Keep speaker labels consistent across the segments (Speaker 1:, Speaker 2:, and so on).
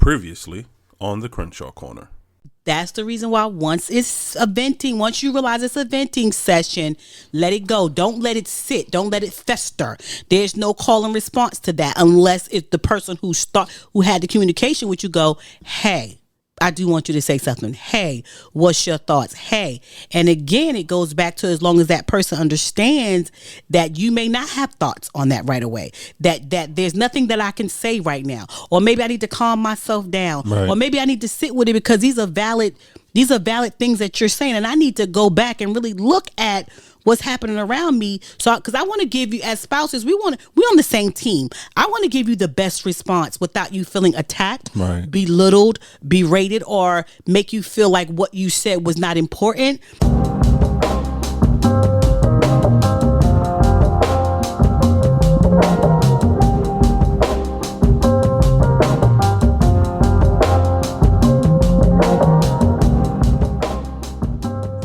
Speaker 1: Previously on the Crenshaw Corner.
Speaker 2: That's the reason why once you realize it's a venting session, let it go. Don't let it sit. Don't let it fester. There's no call and response to that unless it's the person who had the communication with you go, hey, I do want you to say something. Hey, what's your thoughts? Hey. And again, it goes back to as long as that person understands that you may not have thoughts on that right away, that there's nothing that I can say right now, or maybe I need to calm myself down, right. Or maybe I need to sit with it because these are valid things that you're saying. And I need to go back and really look at what's happening around me. So, because I want to give you, as spouses, we're on the same team. I want to give you the best response without you feeling attacked,
Speaker 1: right,
Speaker 2: belittled, berated, or make you feel like what you said was not important.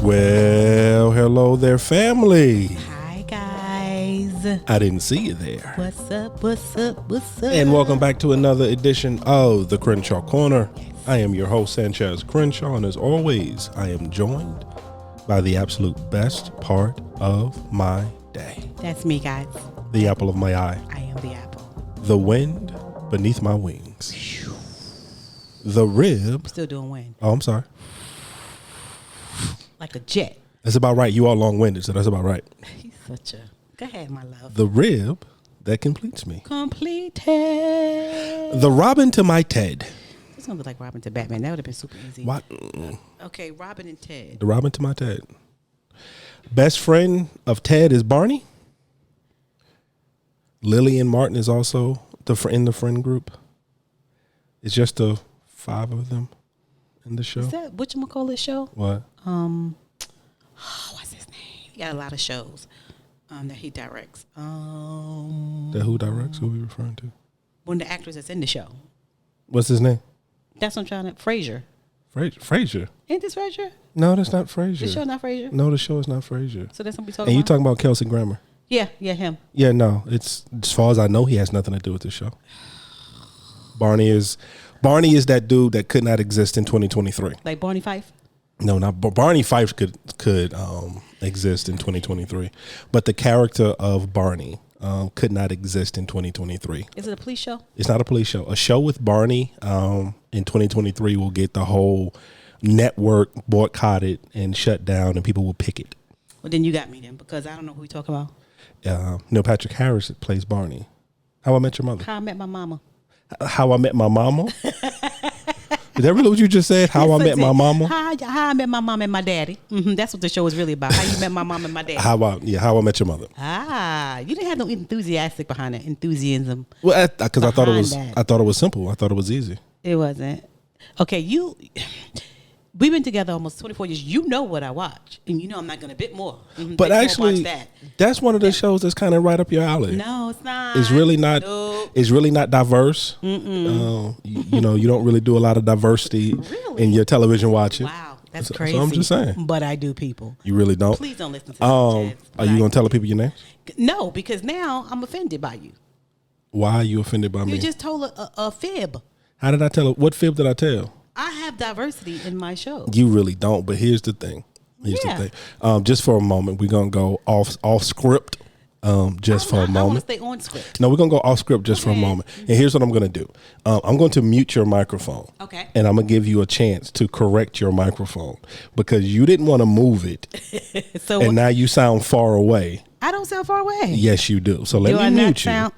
Speaker 1: Well, hello there, family.
Speaker 2: Hi, guys.
Speaker 1: I didn't see you there.
Speaker 2: What's up, what's up, what's up?
Speaker 1: And welcome back to another edition of the Crenshaw Corner. Yes. I am your host, Sanchez Crenshaw, and as always, I am joined by the absolute best part of my day.
Speaker 2: That's me, guys.
Speaker 1: The apple of my eye.
Speaker 2: I am the apple.
Speaker 1: The wind beneath my wings. The rib.
Speaker 2: I'm still doing wind.
Speaker 1: Oh, I'm sorry.
Speaker 2: Like a jet.
Speaker 1: That's about right. You are long-winded, so that's about right.
Speaker 2: He's such a... Go ahead, my love.
Speaker 1: The rib that completes me.
Speaker 2: Completed.
Speaker 1: The Robin to my Ted.
Speaker 2: It's going to be like Robin to Batman. That would have been super easy.
Speaker 1: What?
Speaker 2: Okay, Robin and Ted.
Speaker 1: The Robin to my Ted. Best friend of Ted is Barney. Lily and Martin is also in the friend group. It's just the 5 of them in the show.
Speaker 2: Is that whatchamacallit show?
Speaker 1: What?
Speaker 2: What's his name? He got a lot of shows that he directs.
Speaker 1: That who directs? Who are we referring to?
Speaker 2: One of the actors that's in the show.
Speaker 1: What's his name?
Speaker 2: That's what I'm trying to... Frasier.
Speaker 1: Frasier?
Speaker 2: Ain't this Frasier?
Speaker 1: No, that's not Frasier.
Speaker 2: The show not Frasier?
Speaker 1: No, the show is not Frasier.
Speaker 2: So that's what we talking about?
Speaker 1: And you talking about Kelsey Grammer?
Speaker 2: Yeah, him.
Speaker 1: Yeah, no. It's, as far as I know, he has nothing to do with the show. Barney is that dude that could not exist in 2023.
Speaker 2: Like Barney Fife?
Speaker 1: No, not Barney Fife could exist in 2023, but the character of Barney could not exist in 2023.
Speaker 2: Is it a police show?
Speaker 1: It's not a police show. A show with Barney in 2023 will get the whole network boycotted and shut down, and people will picket.
Speaker 2: Well, then you got me then, because I don't know who you're talking about.
Speaker 1: Neil Patrick Harris plays Barney. How I Met Your Mother.
Speaker 2: How I Met My Mama.
Speaker 1: How I Met My Mama. Is that really what you just said? How I Met My Mama?
Speaker 2: How I Met My Mom and My Daddy. Mm-hmm. That's what the show is really about. How you met my mom and my daddy.
Speaker 1: How I Met Your Mother.
Speaker 2: You didn't have no enthusiastic behind it. Enthusiasm.
Speaker 1: Well, because I thought it was simple. I thought it was easy.
Speaker 2: It wasn't. Okay, we've been together almost 24 years. You know what I watch, and you know I'm not going to bit more.
Speaker 1: But actually, that's one of the shows that's kind of right up your alley.
Speaker 2: No, it's not.
Speaker 1: It's really not.
Speaker 2: Nope.
Speaker 1: It's really not diverse. You don't really do a lot of diversity in your television watching.
Speaker 2: Wow, that's crazy.
Speaker 1: So I'm just saying.
Speaker 2: But I do, people.
Speaker 1: You really don't?
Speaker 2: Please don't listen to
Speaker 1: Are you going to tell the people your names?
Speaker 2: No, because now I'm offended by you.
Speaker 1: Why are you offended by me?
Speaker 2: You just told a fib.
Speaker 1: How did I tell her? What fib did I tell?
Speaker 2: I have diversity in my show.
Speaker 1: You really don't, but here's the thing. Just for a moment, we're going to go off script just for a moment.
Speaker 2: I want to stay on script.
Speaker 1: No, we're going to go off script just for a moment. And here's what I'm going to do. I'm going to mute your microphone.
Speaker 2: Okay.
Speaker 1: And I'm going to give you a chance to correct your microphone because you didn't want to move it. And now you sound far away.
Speaker 2: I don't sound far away.
Speaker 1: Yes, you do. So let me mute you.
Speaker 2: I sound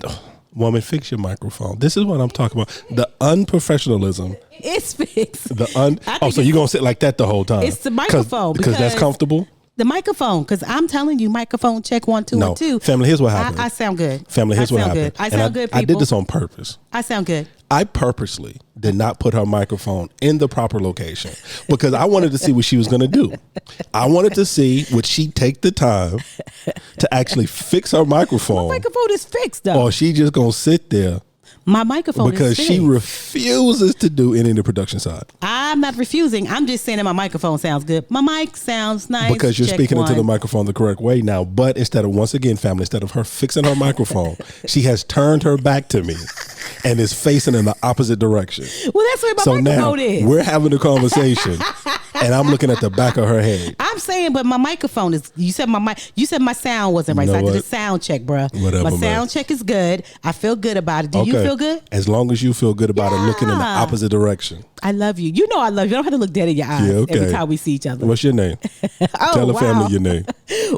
Speaker 2: close.
Speaker 1: Woman, fix your microphone. This is what I'm talking about. The unprofessionalism.
Speaker 2: It's fixed.
Speaker 1: So you're going to sit like that the whole time?
Speaker 2: It's the microphone.
Speaker 1: Because that's comfortable?
Speaker 2: The microphone. Because I'm telling you, microphone check 1, 2, 1, 2.
Speaker 1: Family, here's what happened.
Speaker 2: I sound good.
Speaker 1: Family, here's what happened.
Speaker 2: I sound good, people.
Speaker 1: I did this on purpose.
Speaker 2: I sound good.
Speaker 1: I purposely did not put her microphone in the proper location because I wanted to see what she was going to do. I wanted to see would she take the time to actually fix her microphone.
Speaker 2: My microphone is fixed, though.
Speaker 1: Or she just going to sit there
Speaker 2: My microphone
Speaker 1: because
Speaker 2: is
Speaker 1: she
Speaker 2: fixed.
Speaker 1: refuses to do any of the production side.
Speaker 2: I'm not refusing. I'm just saying that my microphone sounds good. My mic sounds nice.
Speaker 1: Because you're
Speaker 2: Check
Speaker 1: speaking into
Speaker 2: one.
Speaker 1: the microphone the correct way now. But instead of, once again, family, instead of her fixing her microphone, she has turned her back to me and is facing in the opposite direction.
Speaker 2: Well, that's where my
Speaker 1: So now
Speaker 2: microphone is.
Speaker 1: we're having a conversation and I'm looking at the back of her head.
Speaker 2: I'm saying, but my microphone is. You said my sound wasn't right.
Speaker 1: You
Speaker 2: So
Speaker 1: know
Speaker 2: I did a
Speaker 1: what?
Speaker 2: sound check, bruh.
Speaker 1: Whatever,
Speaker 2: my
Speaker 1: man.
Speaker 2: sound check is good. I feel good about it. Do you feel good?
Speaker 1: As long as you feel good about it, looking in the
Speaker 2: Yeah.
Speaker 1: opposite direction.
Speaker 2: I love you. You know I love you. I don't have to look dead in your eyes
Speaker 1: Yeah, okay.
Speaker 2: every time we see each other.
Speaker 1: What's your name?
Speaker 2: Oh,
Speaker 1: Tell the
Speaker 2: wow.
Speaker 1: family your name.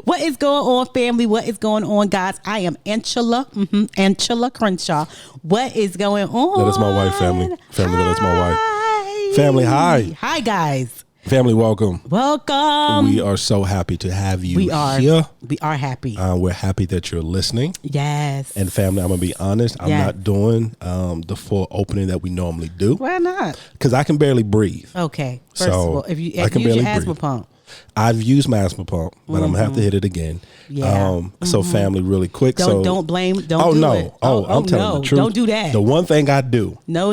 Speaker 2: What is going on, family? What is going on, guys? I am Angela Crenshaw. What is going on?
Speaker 1: That is my wife, family. Family, that is my wife.
Speaker 2: Hi.
Speaker 1: Family, hi.
Speaker 2: Hi, guys.
Speaker 1: Family, welcome.
Speaker 2: Welcome.
Speaker 1: We are so happy to have you
Speaker 2: We are.
Speaker 1: here.
Speaker 2: We are happy.
Speaker 1: We're happy that you're listening.
Speaker 2: Yes.
Speaker 1: And family, I'm going to be honest. I'm
Speaker 2: Yes.
Speaker 1: not doing the full opening that we normally do
Speaker 2: Why not?
Speaker 1: because I can barely breathe.
Speaker 2: Okay. First
Speaker 1: So,
Speaker 2: of all, if you
Speaker 1: I can
Speaker 2: use your
Speaker 1: barely
Speaker 2: asthma
Speaker 1: breathe.
Speaker 2: pump.
Speaker 1: I've used my asthma pump, but I'm going to have to hit it again.
Speaker 2: Yeah.
Speaker 1: So family, really quick.
Speaker 2: Don't blame. Don't
Speaker 1: Oh,
Speaker 2: do
Speaker 1: no.
Speaker 2: it.
Speaker 1: I'm telling
Speaker 2: no.
Speaker 1: the truth.
Speaker 2: Don't do that.
Speaker 1: The one thing I do
Speaker 2: No.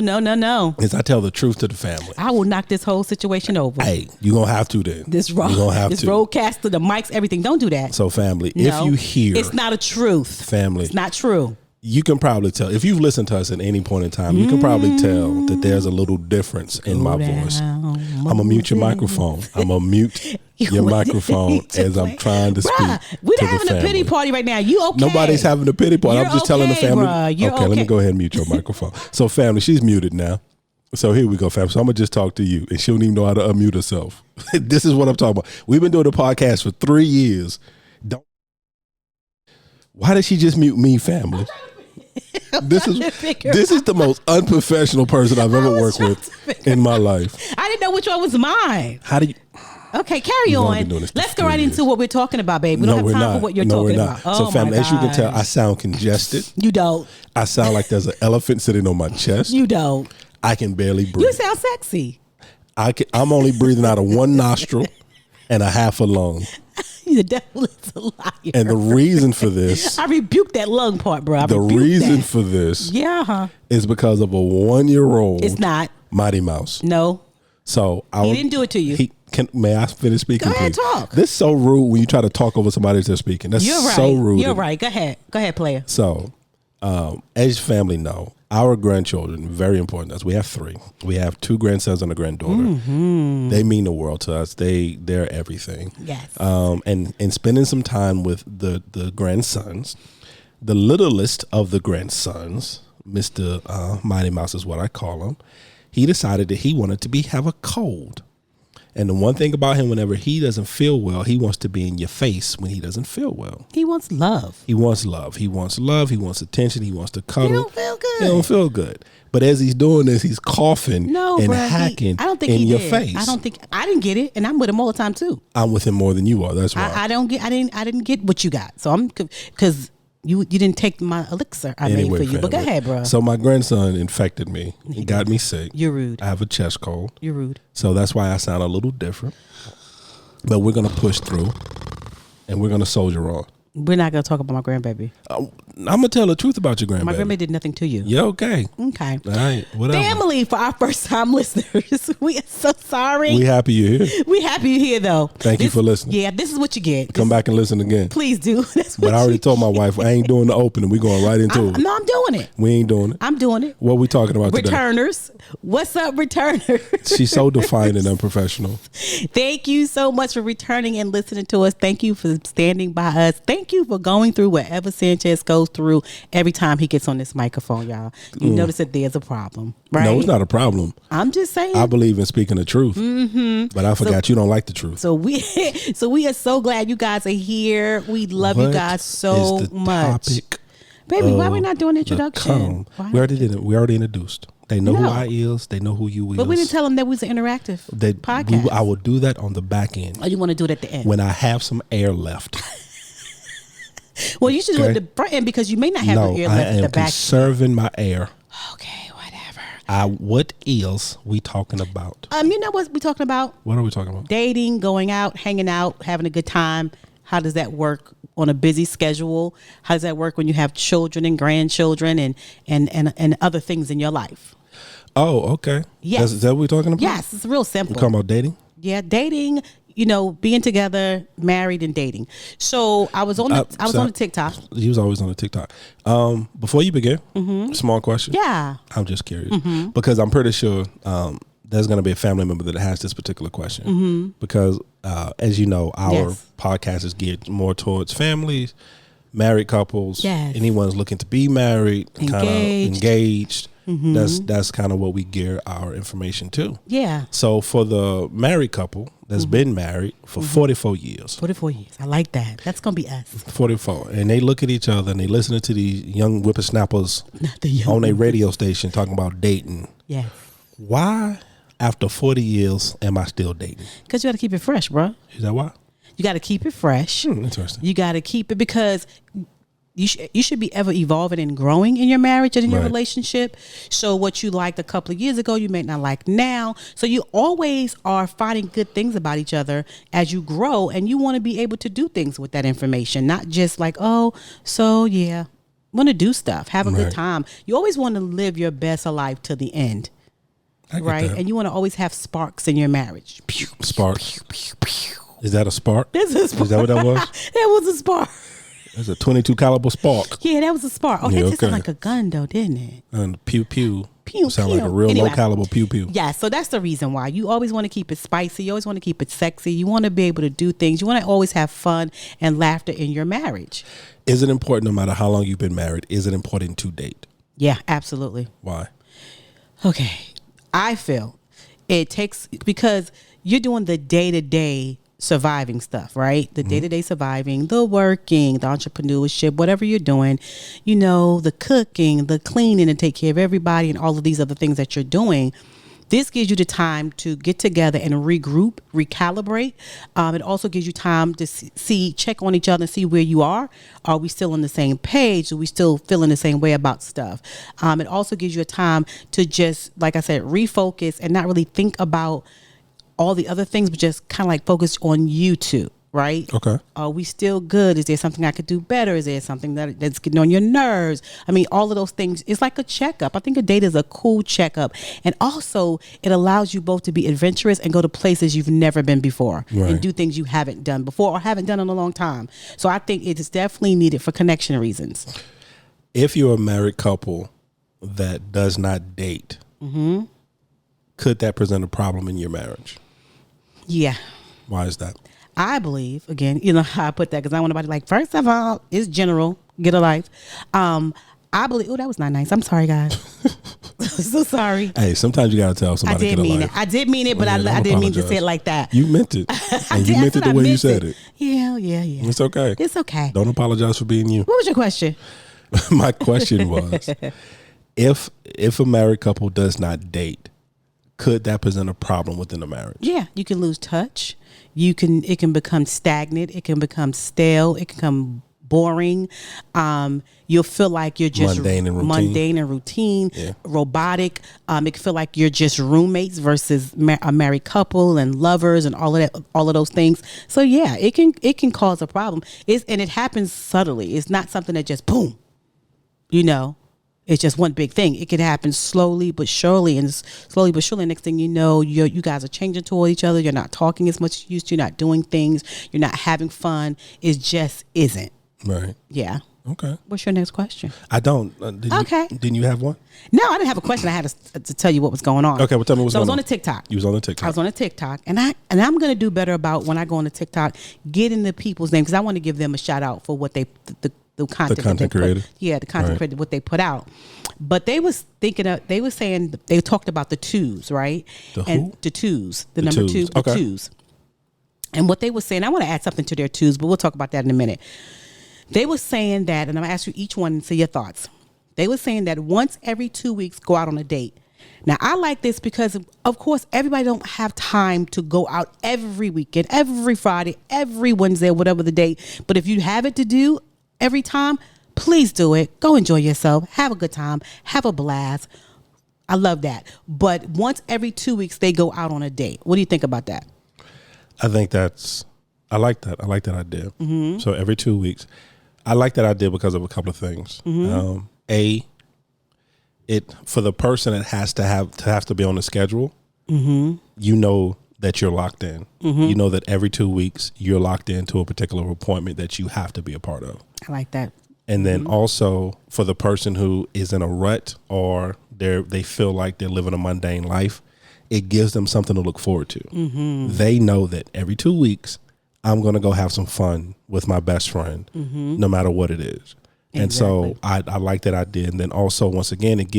Speaker 1: is I tell the truth to the family.
Speaker 2: I will knock this whole situation over.
Speaker 1: Hey, you're going to have to then.
Speaker 2: This
Speaker 1: You're going to have
Speaker 2: this
Speaker 1: to.
Speaker 2: roadcaster, the mics, everything. Don't do that.
Speaker 1: So family,
Speaker 2: No.
Speaker 1: if you hear
Speaker 2: it's not a truth.
Speaker 1: family,
Speaker 2: It's not true.
Speaker 1: you can probably tell if you've listened to us at any point in time, you can probably tell that there's a little difference in my voice. I'm gonna mute your microphone. I'm gonna mute your microphone as I'm trying to speak.
Speaker 2: Bruh, we're
Speaker 1: to
Speaker 2: having
Speaker 1: the
Speaker 2: a pity
Speaker 1: family.
Speaker 2: party right now. You okay?
Speaker 1: Nobody's having a pity party.
Speaker 2: You're
Speaker 1: I'm just telling the
Speaker 2: okay,
Speaker 1: family.
Speaker 2: bruh. You're
Speaker 1: Let me
Speaker 2: okay.
Speaker 1: go ahead and mute your microphone. So family, she's muted now. So here we go, fam. So I'm gonna just talk to you, and she don't even know how to unmute herself. This is what I'm talking about. We've been doing the podcast for 3 years. Why did she just mute me, family? This is the most unprofessional person I've ever worked with in my life.
Speaker 2: I didn't know which one was mine.
Speaker 1: How do you?
Speaker 2: Okay, carry
Speaker 1: only been
Speaker 2: on.
Speaker 1: doing this
Speaker 2: Let's
Speaker 1: for
Speaker 2: go
Speaker 1: 3
Speaker 2: right into
Speaker 1: years.
Speaker 2: what we're talking about, babe. We don't have time for what you're talking about.
Speaker 1: So
Speaker 2: Oh,
Speaker 1: family,
Speaker 2: my
Speaker 1: as you can tell,
Speaker 2: gosh.
Speaker 1: I sound congested.
Speaker 2: You don't.
Speaker 1: I sound like there's an elephant sitting on my chest.
Speaker 2: You don't.
Speaker 1: I can barely breathe.
Speaker 2: You sound sexy.
Speaker 1: I'm only breathing out of one nostril and a half a lung.
Speaker 2: The devil is a liar.
Speaker 1: And the reason for this,
Speaker 2: I rebuke that lung part, bro.
Speaker 1: the reason for this
Speaker 2: Yeah.
Speaker 1: is because of a 1-year-old
Speaker 2: It's not.
Speaker 1: Mighty Mouse.
Speaker 2: No.
Speaker 1: So
Speaker 2: He didn't do it to you.
Speaker 1: May I finish speaking,
Speaker 2: Go ahead,
Speaker 1: please?
Speaker 2: talk.
Speaker 1: This is so rude when you try to talk over somebody that's speaking. That's
Speaker 2: You're right.
Speaker 1: so rude.
Speaker 2: You're right. Go ahead. Go ahead, player.
Speaker 1: So, as family know, our grandchildren, very important to us. We have 3. We have 2 grandsons and a granddaughter.
Speaker 2: Mm-hmm.
Speaker 1: They mean the world to us. They're everything.
Speaker 2: Yes.
Speaker 1: And spending some time with the grandsons, the littlest of the grandsons, Mr. Mighty Mouse is what I call him. He decided that he wanted to have a cold. And the one thing about him, whenever he doesn't feel well, he wants to be in your face when he doesn't feel well.
Speaker 2: He wants love.
Speaker 1: He wants love. He wants love. He wants attention. He wants to cuddle.
Speaker 2: He don't feel good.
Speaker 1: He don't feel good. But as he's doing this, he's coughing
Speaker 2: No,
Speaker 1: and
Speaker 2: bruh,
Speaker 1: hacking
Speaker 2: I don't think
Speaker 1: in
Speaker 2: he
Speaker 1: your
Speaker 2: did.
Speaker 1: face.
Speaker 2: I didn't get it, and I'm with him all the time too.
Speaker 1: I'm with him more than you are. That's why.
Speaker 2: I didn't get what you got. So I'm because you didn't take my elixir I made for you. But go
Speaker 1: family.
Speaker 2: ahead, bro.
Speaker 1: So my grandson infected me. He got me sick.
Speaker 2: You're rude.
Speaker 1: I have a chest cold.
Speaker 2: You're rude.
Speaker 1: So that's why I sound a little different. But we're going to push through and we're going to soldier on.
Speaker 2: We're not gonna talk about my grandbaby.
Speaker 1: I'm going to tell the truth about your grandbaby.
Speaker 2: My grandbaby did nothing to you.
Speaker 1: Yeah, okay.
Speaker 2: Okay.
Speaker 1: All right, whatever.
Speaker 2: Family, for our first time listeners, we are so sorry.
Speaker 1: We happy you're here.
Speaker 2: We happy you're here though.
Speaker 1: Thank you for listening.
Speaker 2: Yeah, this is what you get.
Speaker 1: Come back and listen again.
Speaker 2: Please do. That's what
Speaker 1: But I already told my wife, I ain't doing the opening. We're going right into it.
Speaker 2: No, I'm doing it.
Speaker 1: We ain't doing it.
Speaker 2: I'm doing it.
Speaker 1: What we talking about today?
Speaker 2: Returners. What's up, returners?
Speaker 1: She's so defiant and unprofessional.
Speaker 2: Thank you so much for returning and listening to us. Thank you for standing by us. Thank you for going through whatever Sanchez goes through every time he gets on this microphone, y'all. You notice that there's a problem, right?
Speaker 1: No, it's not a problem.
Speaker 2: I'm just saying.
Speaker 1: I believe in speaking the truth. Mm-hmm. But I forgot you don't like the truth.
Speaker 2: So we are so glad you guys are here. We love you guys so
Speaker 1: is the
Speaker 2: much.
Speaker 1: topic
Speaker 2: Baby, why are we not doing
Speaker 1: the
Speaker 2: introduction?
Speaker 1: come? We already did it. We already introduced. They know who I is. They know who you is.
Speaker 2: But we didn't tell them that we was an interactive podcast.
Speaker 1: I will do that on the back end.
Speaker 2: Oh, you want to do it at the end?
Speaker 1: When I have some air left.
Speaker 2: Well, you should do it at the front end because you may not have the air
Speaker 1: I
Speaker 2: left at
Speaker 1: am
Speaker 2: the back.
Speaker 1: conserving my air.
Speaker 2: Okay, whatever.
Speaker 1: What is we talking about?
Speaker 2: You know what we talking about?
Speaker 1: What are we talking about?
Speaker 2: Dating, going out, hanging out, having a good time, How does that work on a busy schedule? How does that work when you have children and grandchildren and other things in your life?
Speaker 1: Oh, okay.
Speaker 2: Yes.
Speaker 1: Is that what we're talking about?
Speaker 2: Yes, it's real simple.
Speaker 1: We're talking about dating?
Speaker 2: Yeah, dating, being together, married and dating. So I was on the TikTok.
Speaker 1: He was always on the TikTok. Before you begin, small question.
Speaker 2: Yeah.
Speaker 1: I'm just curious because I'm pretty sure there's going to be a family member that has this particular question because as you know, our podcast is geared more towards families, married couples, anyone's looking to be married, kind of engaged. That's kind of what we gear our information to. Yeah. So for the married couple that's been married for 44 years.
Speaker 2: 44 years. I like that. That's going to be us.
Speaker 1: 44. And they look at each other and they listen to these young whippersnappers on a radio station talking about dating. Yes. Why, after 40 years, am I still dating?
Speaker 2: Because you got to keep it fresh, bro.
Speaker 1: Is that why?
Speaker 2: You got to keep it fresh.
Speaker 1: Interesting.
Speaker 2: You got to keep it because you should be ever evolving and growing in your marriage and in your relationship. So what you liked a couple of years ago, you may not like now. So you always are finding good things about each other as you grow, and you want to be able to do things with that information, not just like, oh, so yeah, want to do stuff, have a good time. You always want to live your best life to the end. Right? And you want to always have sparks in your marriage.
Speaker 1: Sparks. Is that a spark?
Speaker 2: That's a spark.
Speaker 1: Is that what that was?
Speaker 2: That was a spark.
Speaker 1: That's a 22 caliber spark.
Speaker 2: Yeah, that was a spark. Oh, that just sounded like a gun, though, didn't it?
Speaker 1: And pew pew.
Speaker 2: Pew
Speaker 1: sound
Speaker 2: pew.
Speaker 1: like a real low caliber pew pew.
Speaker 2: Yeah, so that's the reason why. You always want to keep it spicy. You always want to keep it sexy. You want to be able to do things. You want to always have fun and laughter in your marriage.
Speaker 1: Is it important, no matter how long you've been married, is it important to date?
Speaker 2: Yeah, absolutely.
Speaker 1: Why?
Speaker 2: Okay. I feel it takes, because you're doing the day-to-day surviving stuff, right? The day-to-day surviving, the working, the entrepreneurship, whatever you're doing, the cooking, the cleaning, and take care of everybody and all of these other things that you're doing. This gives you the time to get together and regroup, recalibrate. It also gives you time to check on each other and see where you are. Are we still on the same page? Are we still feeling the same way about stuff? It also gives you a time to just, like I said, refocus and not really think about all the other things, but just kind of like focus on you two, right? Okay. Are we still good? Is there something I could do better? Is there something that's getting on your nerves? I mean, all of those things. It's like a checkup. I think a date is a cool checkup. And also, it allows you both to be adventurous and go to places you've never been before and do things you haven't done before or haven't done in a long time. So I think it is definitely needed for connection reasons.
Speaker 1: If you're a married couple that does not date, could that present a problem in your marriage?
Speaker 2: Yeah.
Speaker 1: Why is that?
Speaker 2: I believe, again, how I put that, because I want nobody like, first of all, it's general, get a life. I believe, that was not nice. I'm sorry, guys. So sorry.
Speaker 1: Hey, sometimes you got to tell somebody to get a life.
Speaker 2: I did mean it, but I didn't mean to say it like that.
Speaker 1: You meant it. And you meant it the way you said it.
Speaker 2: Yeah.
Speaker 1: It's okay.
Speaker 2: It's okay.
Speaker 1: Don't apologize for being you.
Speaker 2: What was your question?
Speaker 1: My question was, if a married couple does not date, could that present a problem within a marriage?
Speaker 2: Yeah, you can lose touch. It can become stagnant. It can become stale. It can become boring. You'll feel like you're just mundane and routine, robotic. It can feel like you're just roommates versus a married couple and lovers and all of those things. So yeah, it can cause a problem. And it happens subtly. It's not something that just boom, It's just one big thing. It could happen slowly but surely, and next thing you know, you guys are changing toward each other. You're not talking as much as you used to. You're not doing things. You're not having fun. It just isn't.
Speaker 1: Right.
Speaker 2: Yeah.
Speaker 1: Okay.
Speaker 2: What's your next question?
Speaker 1: I don't. Didn't you have one?
Speaker 2: No, I didn't have a question. I had to tell you what was going on.
Speaker 1: Okay, well, tell me what's going on.
Speaker 2: So I was on a TikTok.
Speaker 1: You was on the TikTok.
Speaker 2: I was on a TikTok, and I'm going to do better about when I go on the TikTok, getting the people's names, because I want to give them a shout out for what the content
Speaker 1: creator.
Speaker 2: The content creator, what they put out. But they was saying, they talked about the twos, right? The twos, the number two, the twos. And what they were saying, I want to add something to their twos, but we'll talk about that in a minute. They were saying that, and I'm going to ask you each one and see your thoughts. They were saying that once every 2 weeks, go out on a date. Now, I like this because, of course, everybody don't have time to go out every weekend, every Friday, every Wednesday, whatever the date. But if you have it to do every time, please do it. Go enjoy yourself. Have a good time. Have a blast. I love that. But once every 2 weeks, they go out on a date. What do you think about that?
Speaker 1: I think that's I like that. I like that idea. So every 2 weeks. I like that idea because of a couple of things. It for the person that has to be on the schedule, you know that you're locked in. You know that every 2 weeks you're locked into a particular appointment that you have to be a part of.
Speaker 2: I like that.
Speaker 1: And then also for the person who is in a rut or they feel like they're living a mundane life, it gives them something to look forward to. They know that every 2 weeks I'm going to go have some fun with my best friend, no matter what it is. And so I like that idea. And then also, once again, it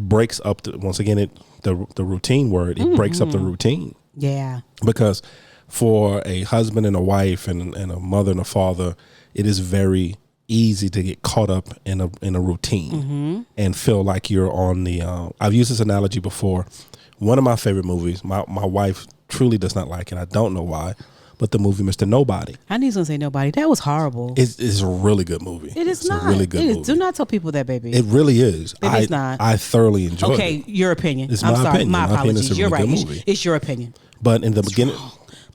Speaker 1: breaks up the routine word. It breaks up the routine.
Speaker 2: Yeah.
Speaker 1: Because for a husband and a wife and a mother and a father, it is very easy to get caught up in a routine and feel like you're on the, I've used this analogy before. One of my favorite movies, my wife truly does not like it. I don't know why. But the movie Mr. Nobody.
Speaker 2: I knew you was going to say Nobody. That was horrible.
Speaker 1: It's a really good movie.
Speaker 2: It's not.
Speaker 1: A really good movie.
Speaker 2: Do not tell people that, baby.
Speaker 1: It really is.
Speaker 2: It's not.
Speaker 1: I thoroughly enjoyed it.
Speaker 2: Okay, your opinion.
Speaker 1: It's
Speaker 2: I'm
Speaker 1: my
Speaker 2: sorry.
Speaker 1: opinion.
Speaker 2: My apologies.
Speaker 1: It's a
Speaker 2: You're
Speaker 1: really
Speaker 2: right.
Speaker 1: good movie.
Speaker 2: It's your opinion.
Speaker 1: But in the beginning.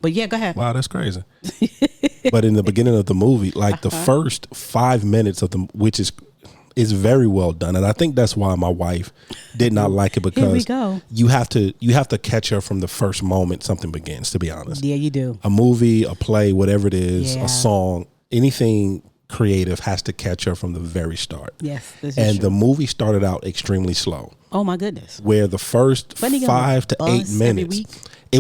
Speaker 2: But yeah, go ahead.
Speaker 1: Wow, that's crazy. But in the beginning of the movie, like the first 5 minutes of which is very well done, and I think that's why my wife did not like it, because
Speaker 2: Here we go.
Speaker 1: you have to catch her from the first moment something begins. To be honest,
Speaker 2: Yeah, you do.
Speaker 1: a movie, a play, whatever it is,
Speaker 2: Yeah.
Speaker 1: a song, anything creative has to catch her from the very start.
Speaker 2: Yes, this is
Speaker 1: And
Speaker 2: true.
Speaker 1: the movie started out extremely slow,
Speaker 2: Oh my goodness.
Speaker 1: where the first
Speaker 2: Wasn't he gonna
Speaker 1: 5 to 8
Speaker 2: buzz every
Speaker 1: minutes,
Speaker 2: week?
Speaker 1: it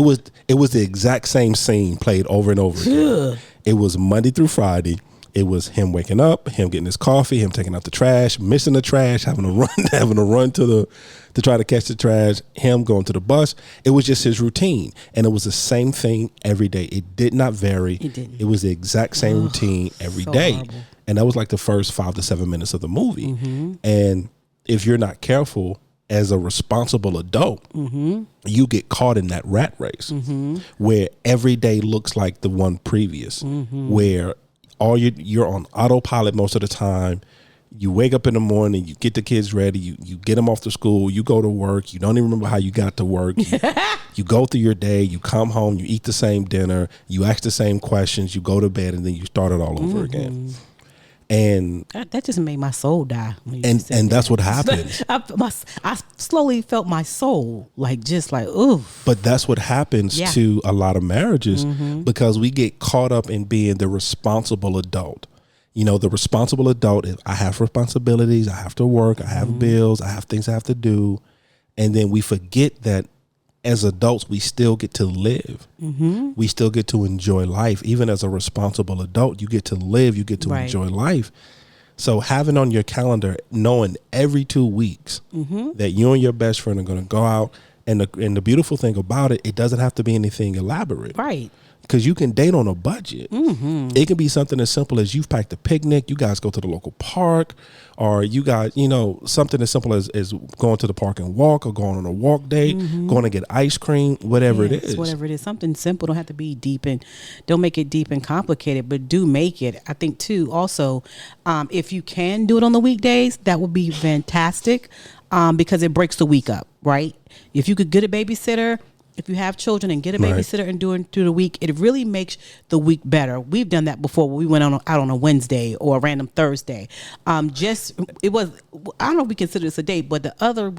Speaker 1: was the exact same scene played over and over again. It was Monday through Friday. It was him waking up, him getting his coffee, him taking out the trash, missing the trash, having to run to try to catch the trash, him going to the bus. It was just his routine, and it was the same thing every day. It did not vary.
Speaker 2: It didn't.
Speaker 1: It was the exact same routine every day,
Speaker 2: horrible.
Speaker 1: and that was like the first 5 to 7 minutes of the movie. And if you're not careful as a responsible adult, you get caught in that rat race where every day looks like the one previous, where you're on autopilot most of the time. You wake up in the morning, you get the kids ready, you get them off to school, you go to work, you don't even remember how you got to work. You go through your day, you come home, you eat the same dinner, you ask the same questions, you go to bed, and then you start it all over again. And
Speaker 2: That just made my soul die.
Speaker 1: and that's what happens.
Speaker 2: I slowly felt my soul just like, oof.
Speaker 1: But that's what happens
Speaker 2: Yeah.
Speaker 1: to a lot of marriages, because we get caught up in being the responsible adult. You know, the responsible adult is, I have responsibilities, I have to work, I have bills, I have things I have to do. And then we forget that as adults, we still get to live. We still get to enjoy life. Even as a responsible adult, you get to live, you get to
Speaker 2: Right.
Speaker 1: enjoy life. So having on your calendar, knowing every 2 weeks that you and your best friend are going to go out, and the beautiful thing about it, it doesn't have to be anything elaborate.
Speaker 2: Right.
Speaker 1: Because you can date on a budget. It can be something as simple as you've packed a picnic, you guys go to the local park, or you guys, something as simple as going to the park and walk, or going on a walk date, going to get ice cream, whatever it is.
Speaker 2: Whatever it is. Something simple. Don't have to be deep, and don't make it deep and complicated, but do make it. I think too, also, if you can do it on the weekdays, that would be fantastic, because it breaks the week up, right? If you could get a babysitter, if you have children, and get a babysitter and do it through the week, it really makes the week better. We've done that before. We went out on a Wednesday or a random Thursday. I don't know if we consider this a date, but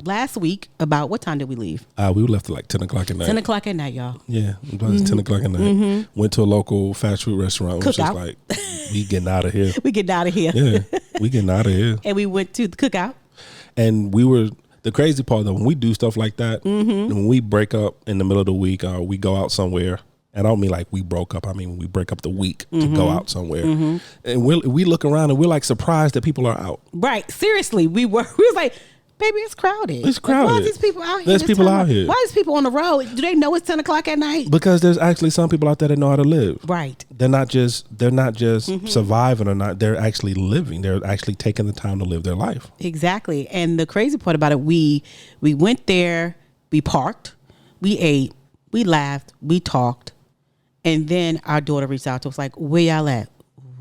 Speaker 2: last week, about what time did we leave?
Speaker 1: We left at like 10 o'clock at night.
Speaker 2: 10 o'clock at night, y'all.
Speaker 1: Yeah, it was 10 o'clock at night. Went to a local fast food restaurant. It was just
Speaker 2: Cookout.
Speaker 1: like, we getting out of here.
Speaker 2: We getting out of here.
Speaker 1: Yeah, we getting out of here.
Speaker 2: And we went to the cookout.
Speaker 1: And the crazy part, though, when we do stuff like that, and when we break up in the middle of the week, we go out somewhere, and I don't mean like we broke up. I mean, when we break up the week to go out somewhere, and we look around and we're like surprised that people are out.
Speaker 2: Right. Seriously, we was like, baby, it's crowded.
Speaker 1: It's crowded.
Speaker 2: Why are these people out here?
Speaker 1: There's
Speaker 2: this
Speaker 1: people
Speaker 2: time?
Speaker 1: out here.
Speaker 2: Why is people on the road? Do they know it's 10 o'clock at night?
Speaker 1: Because there's actually some people out there that know how to live.
Speaker 2: Right.
Speaker 1: They're not just surviving, or not. They're actually living. They're actually taking the time to live their life.
Speaker 2: Exactly. And the crazy part about it, we went there, we parked, we ate, we laughed, we talked, and then our daughter reached out to us like, where y'all at?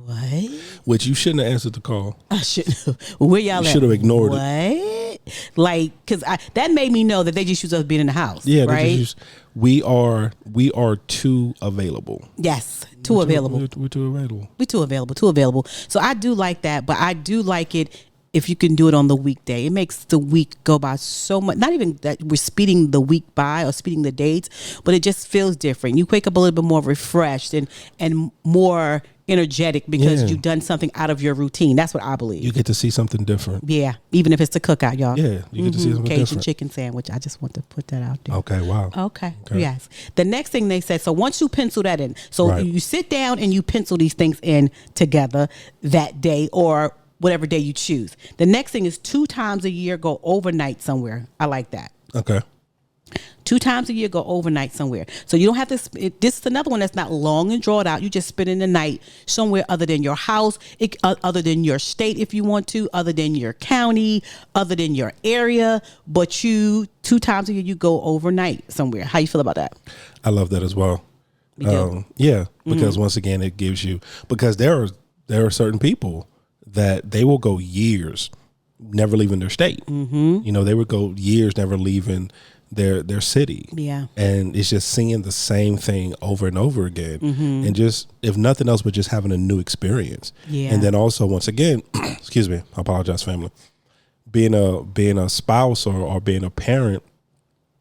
Speaker 2: What?
Speaker 1: Which you shouldn't have answered the call.
Speaker 2: I shouldn't have. Where y'all
Speaker 1: You
Speaker 2: at?
Speaker 1: should have ignored it.
Speaker 2: What? Like, because that made me know that they just use us being in the house.
Speaker 1: Yeah,
Speaker 2: right.
Speaker 1: We are too available.
Speaker 2: Yes, too available.
Speaker 1: We're too available.
Speaker 2: We're too available. Too available. So I do like that, but I do like it if you can do it on the weekday. It makes the week go by so much. Not even that we're speeding the week by or speeding the dates, but it just feels different. You wake up a little bit more refreshed and more energetic because you've done something out of your routine. That's what I believe.
Speaker 1: You get to see something different.
Speaker 2: Yeah, even if it's the cookout, y'all.
Speaker 1: Yeah, you get to see something
Speaker 2: Cajun
Speaker 1: different.
Speaker 2: chicken sandwich. I just want to put that out there.
Speaker 1: Okay, wow.
Speaker 2: Okay. Yes. The next thing they said, so once you pencil that in, so
Speaker 1: Right.
Speaker 2: you sit down and you pencil these things in together that day or whatever day you choose. The next thing is 2 times a year, go overnight somewhere. I like that.
Speaker 1: Okay.
Speaker 2: 2 times a year, go overnight somewhere. So you don't have to, this is another one that's not long and drawn out. You just spending the night somewhere other than your house, other than your state if you want to, other than your county, other than your area. But 2 times a year, you go overnight somewhere. How you feel about that?
Speaker 1: I love that as well. Yeah, because once again, it gives you, because there are certain people that they will go years never leaving their state. You know, they would go years never leaving their city.
Speaker 2: Yeah.
Speaker 1: And it's just seeing the same thing over and over again. And just, if nothing else, but just having a new experience.
Speaker 2: Yeah.
Speaker 1: And then also, once again, excuse me, I apologize, family. Being a spouse or being a parent,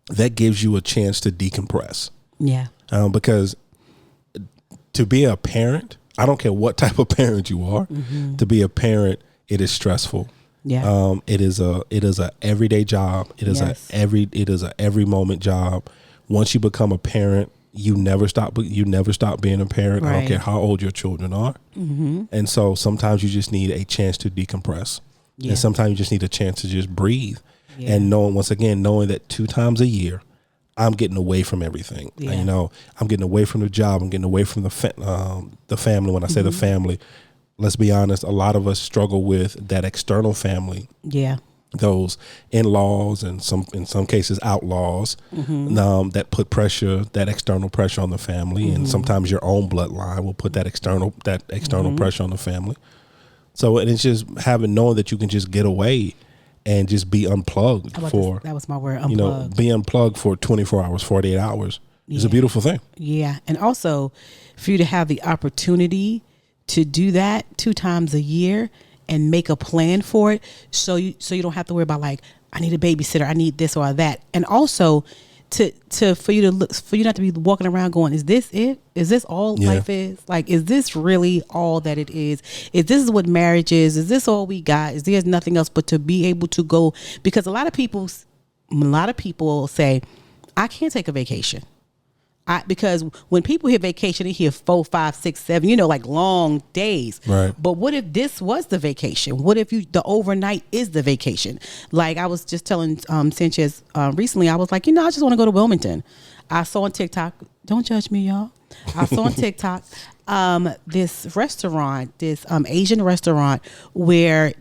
Speaker 1: that gives you a chance to decompress.
Speaker 2: Yeah.
Speaker 1: Because to be a parent, I don't care what type of parent you are, to be a parent, it is stressful.
Speaker 2: Yeah.
Speaker 1: It is a everyday job. It is a every moment job. Once you become a parent, you never stop being a parent. I don't care how old your children are. And so sometimes you just need a chance to decompress. And sometimes you just need a chance to just breathe. And knowing that 2 times a year, I'm getting away from everything.
Speaker 2: Yeah.
Speaker 1: You know, I'm getting away from the job. I'm getting away from the family. When I say the family, let's be honest, a lot of us struggle with that external family.
Speaker 2: Yeah.
Speaker 1: Those in-laws and in some cases outlaws that put pressure, that external pressure on the family. And sometimes your own bloodline will put that external pressure on the family. So, and it's just knowing that you can just get away and just be unplugged
Speaker 2: that was my word, unplugged.
Speaker 1: You know, be unplugged for 24 hours, 48 hours. It's a beautiful thing.
Speaker 2: Yeah. And also for you to have the opportunity to do that 2 times a year and make a plan for it. So you don't have to worry about like, I need a babysitter, I need this or that. And also for you not to be walking around going, is this it? Is this all life is? Like, is this really all that it is? Is this what marriage is? Is this all we got? Is there nothing else but to be able to go? Because a lot of people say, I can't take a vacation. Because when people hear vacation, they hear 4, 5, 6, 7, like long days.
Speaker 1: Right.
Speaker 2: But what if this was the vacation? What if the overnight is the vacation? Like I was just telling Sanchez recently, I was like, I just want to go to Wilmington. I saw on TikTok, don't judge me, y'all. I saw on TikTok this restaurant, this Asian restaurant where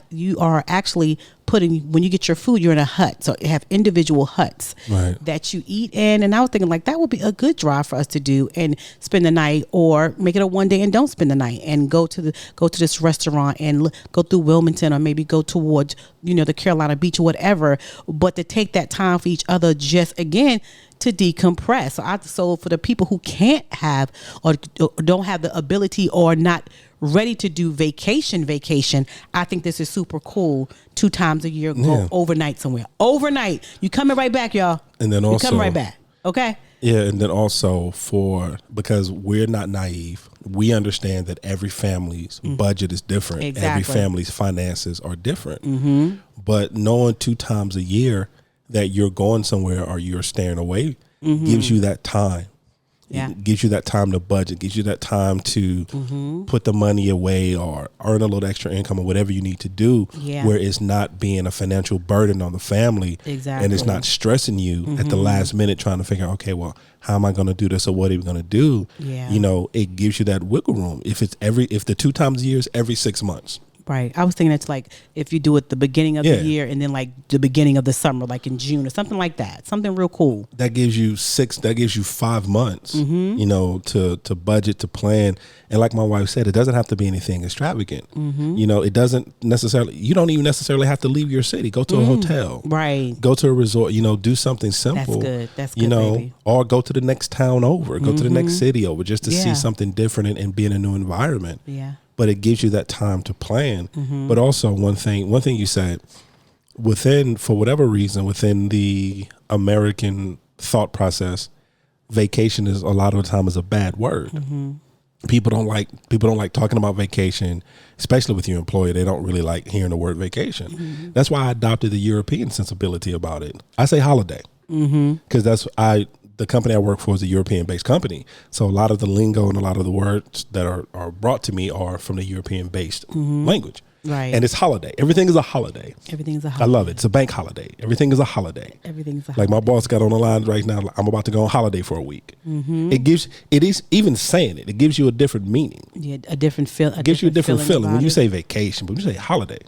Speaker 2: you are actually when you get your food, you're in a hut. So they have individual huts that you eat in. And I was thinking like that would be a good drive for us to do and spend the night, or make it a one day and don't spend the night and go to this restaurant and go through Wilmington, or maybe go towards, the Carolina Beach or whatever, but to take that time for each other, just again, to decompress. So for the people who can't have or don't have the ability or not ready to do vacation, I think this is super cool. 2 times a year, go overnight somewhere. Overnight. You coming right back, y'all. And then also, you coming right back. Okay?
Speaker 1: Yeah, and then also because we're not naive, we understand that every family's budget is different.
Speaker 2: Exactly.
Speaker 1: Every family's finances are different. But knowing 2 times a year that you're going somewhere or you're staying away gives you that time.
Speaker 2: Yeah.
Speaker 1: It gives you that time to budget, gives you that time to put the money away or earn a little extra income or whatever you need to do, where it's not being a financial burden on the family.
Speaker 2: Exactly.
Speaker 1: And it's not stressing you at the last minute trying to figure out, okay, well, how am I going to do this or what are we going to do?
Speaker 2: Yeah.
Speaker 1: It gives you that wiggle room. If the 2 times a year is every 6 months.
Speaker 2: Right. I was thinking it's like if you do it the beginning of the year and then like the beginning of the summer, like in June or something like that. Something real cool.
Speaker 1: That gives you 5 months, you know, to budget, to plan. And like my wife said, it doesn't have to be anything extravagant. You know, it doesn't necessarily, you don't even necessarily have to leave your city. Go to a hotel.
Speaker 2: Right.
Speaker 1: Go to a resort, you know, do something simple.
Speaker 2: That's good,
Speaker 1: you know,
Speaker 2: baby.
Speaker 1: Or go to the next town over, go to the next city over just to see something different and be in a new environment.
Speaker 2: Yeah.
Speaker 1: But it gives you that time to plan. But also one thing you said, for whatever reason, within the American thought process, vacation is a lot of the time is a bad word. People don't like talking about vacation, especially with your employer. They don't really like hearing the word vacation. That's why I adopted the European sensibility about it. I say holiday because the company I work for is a European-based company. So a lot of the lingo and a lot of the words that are brought to me are from the European-based language.
Speaker 2: Right.
Speaker 1: And it's holiday. Everything is a holiday.
Speaker 2: Everything's a holiday.
Speaker 1: I love it. It's a bank holiday. Everything is a holiday.
Speaker 2: Everything's a holiday.
Speaker 1: Like my boss got on the line right now. I'm about to go on holiday for a week. It is even saying it gives you a different meaning.
Speaker 2: Yeah, a different feel.
Speaker 1: It gives you a different feeling when you say vacation, but when you say holiday.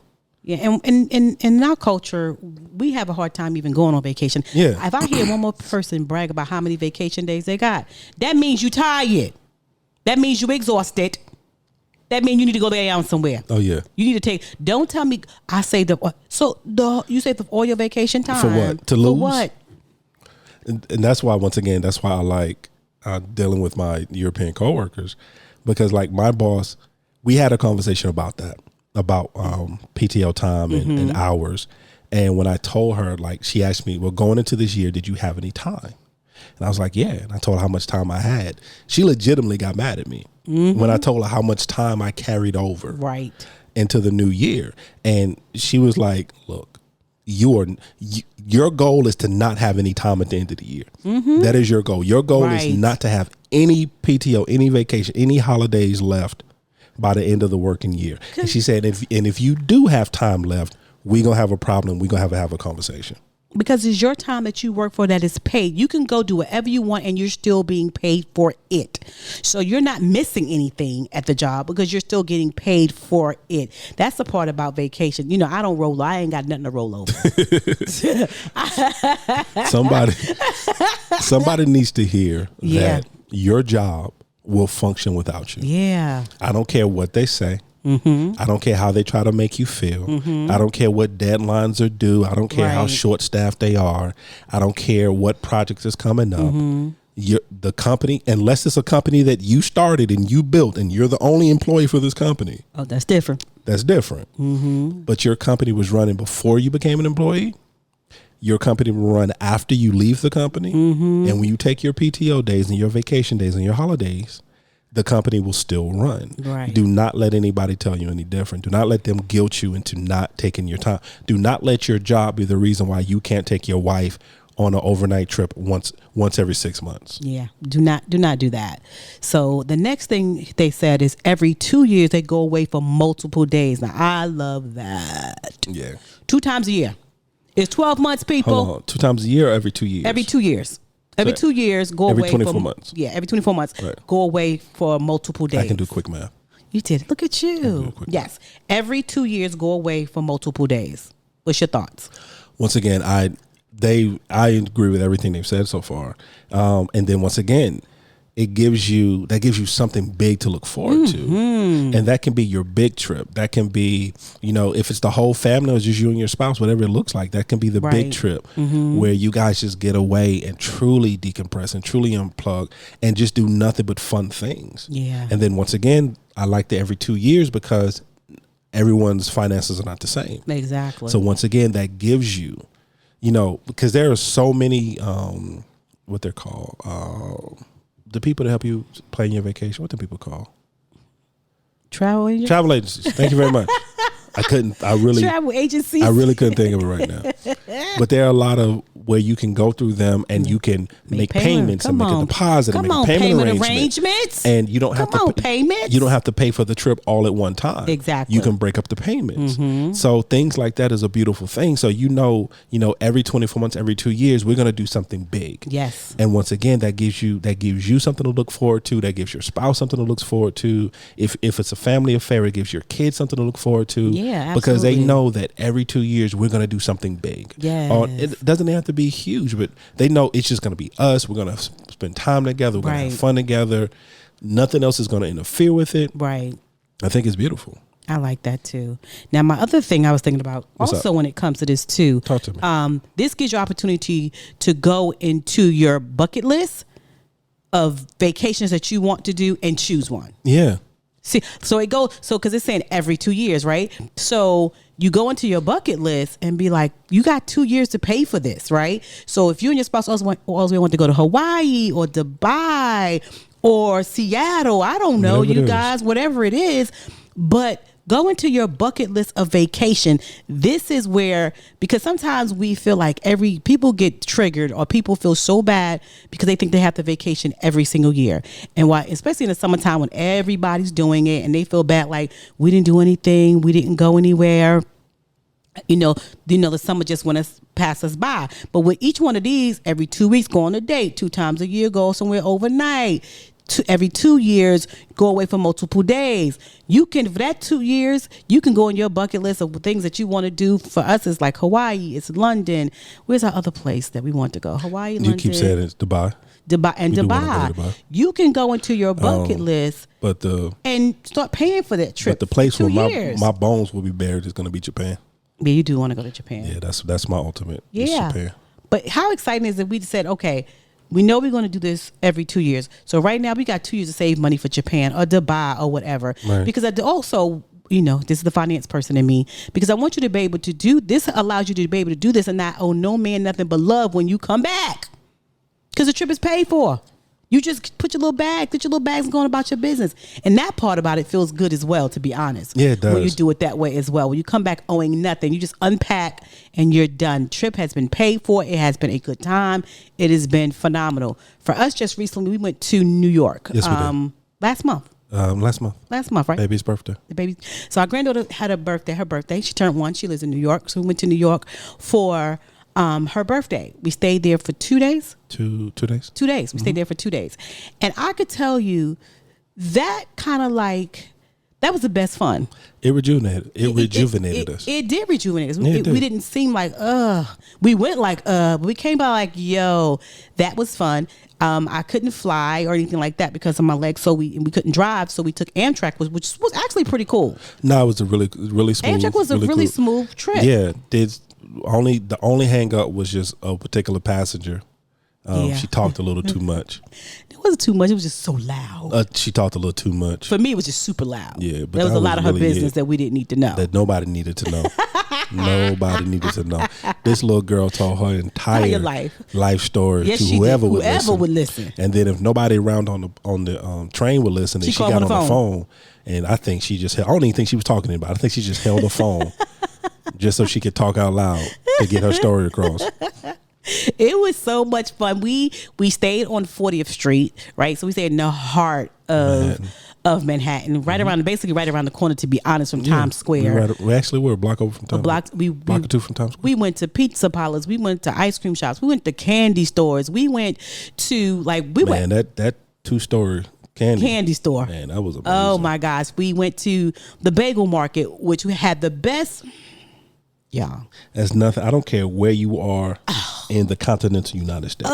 Speaker 2: Yeah, and in our culture, we have a hard time even going on vacation.
Speaker 1: Yeah.
Speaker 2: If I hear one more person brag about how many vacation days they got, that means you tired. That means you exhausted. That means you need to go lay down somewhere.
Speaker 1: Oh yeah.
Speaker 2: You need to take. Don't tell me. I say you say for all your vacation time
Speaker 1: for what? To lose?
Speaker 2: For what?
Speaker 1: And that's why I like dealing with my European coworkers, because like my boss, we had a conversation about that. About PTO time and hours. And when I told her, like, she asked me, well, going into this year, did you have any time? And I was like, yeah. And I told her how much time I had. She legitimately got mad at me when I told her how much time I carried over into the new year. And she was like, look, your goal is to not have any time at the end of the year. That is your goal. Your goal is not to have any PTO, any vacation, any holidays left by the end of the working year. And she said, if you do have time left, we're going to have a problem. We're going to have a conversation.
Speaker 2: Because it's your time that you work for that is paid. You can go do whatever you want and you're still being paid for it. So you're not missing anything at the job because you're still getting paid for it. That's the part about vacation. You know, I don't roll. I ain't got nothing to roll over.
Speaker 1: Somebody needs to hear that your job will function without you.
Speaker 2: Yeah.
Speaker 1: I don't care what they say. I don't care how they try to make you feel. I don't care what deadlines are due. I don't care how short-staffed they are. I don't care what projects is coming up. The company, unless it's a company that you started and you built and you're the only employee for this company.
Speaker 2: Oh, that's different.
Speaker 1: That's different. But your company was running before you became an employee. Your company will run after you leave the company. And when you take your PTO days and your vacation days and your holidays, the company will still run.
Speaker 2: Right.
Speaker 1: Do not let anybody tell you any different. Do not let them guilt you into not taking your time. Do not let your job be the reason why you can't take your wife on an overnight trip once every 6 months.
Speaker 2: Yeah, do not do that. So the next thing they said is every 2 years they go away for multiple days. Now I love that.
Speaker 1: Yeah.
Speaker 2: 2 times a year. It's 12 months, people.
Speaker 1: Hold on. 2 times a year or every 2 years?
Speaker 2: Every 2 years. Every 2 years, go away.
Speaker 1: Every 24 months.
Speaker 2: Yeah, every 24 months.
Speaker 1: Right.
Speaker 2: Go away for multiple days.
Speaker 1: I can do quick math.
Speaker 2: You did. Look at you. Yes. Every 2 years, go away for multiple days. What's your thoughts?
Speaker 1: Once again, I agree with everything they've said so far. And then once again, that gives you something big to look forward to. And that can be your big trip. That can be, if it's the whole family or just you and your spouse, whatever it looks like, that can be the big trip where you guys just get away and truly decompress and truly unplug and just do nothing but fun things.
Speaker 2: Yeah.
Speaker 1: And then once again, I like the every 2 years because everyone's finances are not the same.
Speaker 2: Exactly.
Speaker 1: So once again, that gives you, because there are so many, what they're called, the people that help you plan your vacation, what do people call?
Speaker 2: Travel agencies.
Speaker 1: Travel agencies. Thank you very much. I really
Speaker 2: travel agencies.
Speaker 1: I really couldn't think of it right now. But there are a lot of where you can go through them and you can make payments and make a deposit and make a payment arrangements. And you don't have to
Speaker 2: payments.
Speaker 1: You don't have to pay for the trip all at one time.
Speaker 2: Exactly.
Speaker 1: You can break up the payments. So things like that is a beautiful thing. So you know, every 24 months, every 2 years, we're going to do something big.
Speaker 2: Yes.
Speaker 1: And once again, that gives you something to look forward to. That gives your spouse something to look forward to. If it's a family affair, it gives your kids something to look forward to.
Speaker 2: Yeah, absolutely.
Speaker 1: Because they know that every 2 years we're going to do something big.
Speaker 2: Yes.
Speaker 1: Or it doesn't have to be huge, but they know it's just going to be us. We're going to spend time together. We're going to have fun together. Nothing else is going to interfere with it.
Speaker 2: Right.
Speaker 1: I think it's beautiful.
Speaker 2: I like that too. Now, my other thing I was thinking about also when it comes to this too.
Speaker 1: Talk to me.
Speaker 2: This gives you opportunity to go into your bucket list of vacations that you want to do and choose one.
Speaker 1: Yeah.
Speaker 2: See, so it goes, because it's saying every 2 years, right? So you go into your bucket list and be like, you got 2 years to pay for this, right? So if you and your spouse also want to go to Hawaii or Dubai or Seattle, I don't know, you guys, whatever it is, but go into your bucket list of vacation. This is where, because sometimes we feel like people get triggered or people feel so bad because they think they have to vacation every single year. And why, especially in the summertime when everybody's doing it and they feel bad, like we didn't do anything, we didn't go anywhere. The summer just went pass us by. But with each one of these, every 2 weeks, go on a date, 2 times a year, go somewhere overnight. Every 2 years, go away for multiple days. You can, for that 2 years, you can go on your bucket list of things that you want to do. For us, it's like Hawaii, it's London. Where's our other place that we want to go? Hawaii, London.
Speaker 1: You keep saying it's Dubai.
Speaker 2: Dubai. You can go into your bucket list and start paying for that trip.
Speaker 1: But the place where my bones will be buried is going to be Japan.
Speaker 2: Yeah, you do want to go to Japan.
Speaker 1: Yeah, that's my ultimate. Yeah. Japan.
Speaker 2: But how exciting is it we said, okay, we know we're going to do this every 2 years. So right now we got 2 years to save money for Japan or Dubai or whatever. Right. Because also, this is the finance person in me. Because I want you to be able to do this. Allows you to be able to do this and not owe no man nothing but love when you come back. Because the trip is paid for. You just put your little bags and going about your business. And that part about it feels good as well, to be honest.
Speaker 1: Yeah, it does.
Speaker 2: When you do it that way as well. When you come back owing nothing, you just unpack and you're done. Trip has been paid for. It has been a good time. It has been phenomenal. For us, just recently, we went to New York.
Speaker 1: Yes, we did.
Speaker 2: Last month.
Speaker 1: Last month,
Speaker 2: right?
Speaker 1: Baby's birthday.
Speaker 2: The baby. So our granddaughter had her birthday. She turned 1. She lives in New York. So we went to New York for her birthday. We stayed there for 2 days.
Speaker 1: 2 days?
Speaker 2: 2 days. We stayed there for 2 days. And I could tell you that kind of that was the best fun.
Speaker 1: It rejuvenated us.
Speaker 2: It did rejuvenate us.
Speaker 1: We
Speaker 2: didn't seem like, we went like, but we came by like, yo, that was fun. I couldn't fly or anything like that because of my legs, so we couldn't drive. So we took Amtrak, which was actually pretty cool.
Speaker 1: No, it was a really smooth.
Speaker 2: Amtrak was a really smooth trip.
Speaker 1: Yeah, the only hang up was just a particular passenger. She talked a little too much.
Speaker 2: It wasn't too much. It was just so loud.
Speaker 1: She talked a little too much.
Speaker 2: For me, it was just super loud.
Speaker 1: Yeah, but
Speaker 2: there was a lot of her business that we didn't need to know.
Speaker 1: That nobody needed to know. Nobody needed to know. This little girl told her entire life story to whoever would listen. And then if nobody around on the train would listen, she got on the phone. And I think I don't even think she was talking about. I think she just held the phone just so she could talk out loud to get her story across.
Speaker 2: It was so much fun. We stayed on 40th Street, right? So we stayed in the heart of Manhattan, basically right around the corner, to be honest, from Times Square.
Speaker 1: We actually were a block over from Times Square. Block or two from Times Square.
Speaker 2: We went to pizza parlors. We went to ice cream shops. We went to candy stores. We went to
Speaker 1: that 2-story candy store. Man, that was amazing.
Speaker 2: Oh my gosh. We went to the bagel market, which we had the best. Yeah.
Speaker 1: That's nothing. I don't care where you are in the continental United States.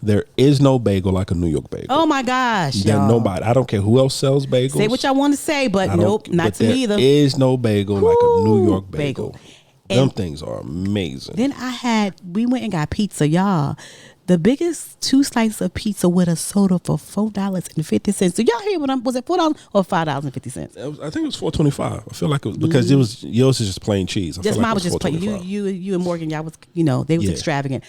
Speaker 1: There is no bagel like a New York bagel.
Speaker 2: Oh my gosh.
Speaker 1: Nobody. I don't care who else sells bagels.
Speaker 2: Say what y'all want to say, but nope, not to me either.
Speaker 1: There is no bagel like a New York bagel. Them things are amazing.
Speaker 2: Then we went and got pizza, y'all. The biggest 2 slices of pizza with a soda for $4.50. So y'all hear was it $4 or $5.50?
Speaker 1: I think it was $4.25. I feel like it was because yours is just plain cheese.
Speaker 2: Mine was just plain. You and Morgan, y'all was they was extravagant.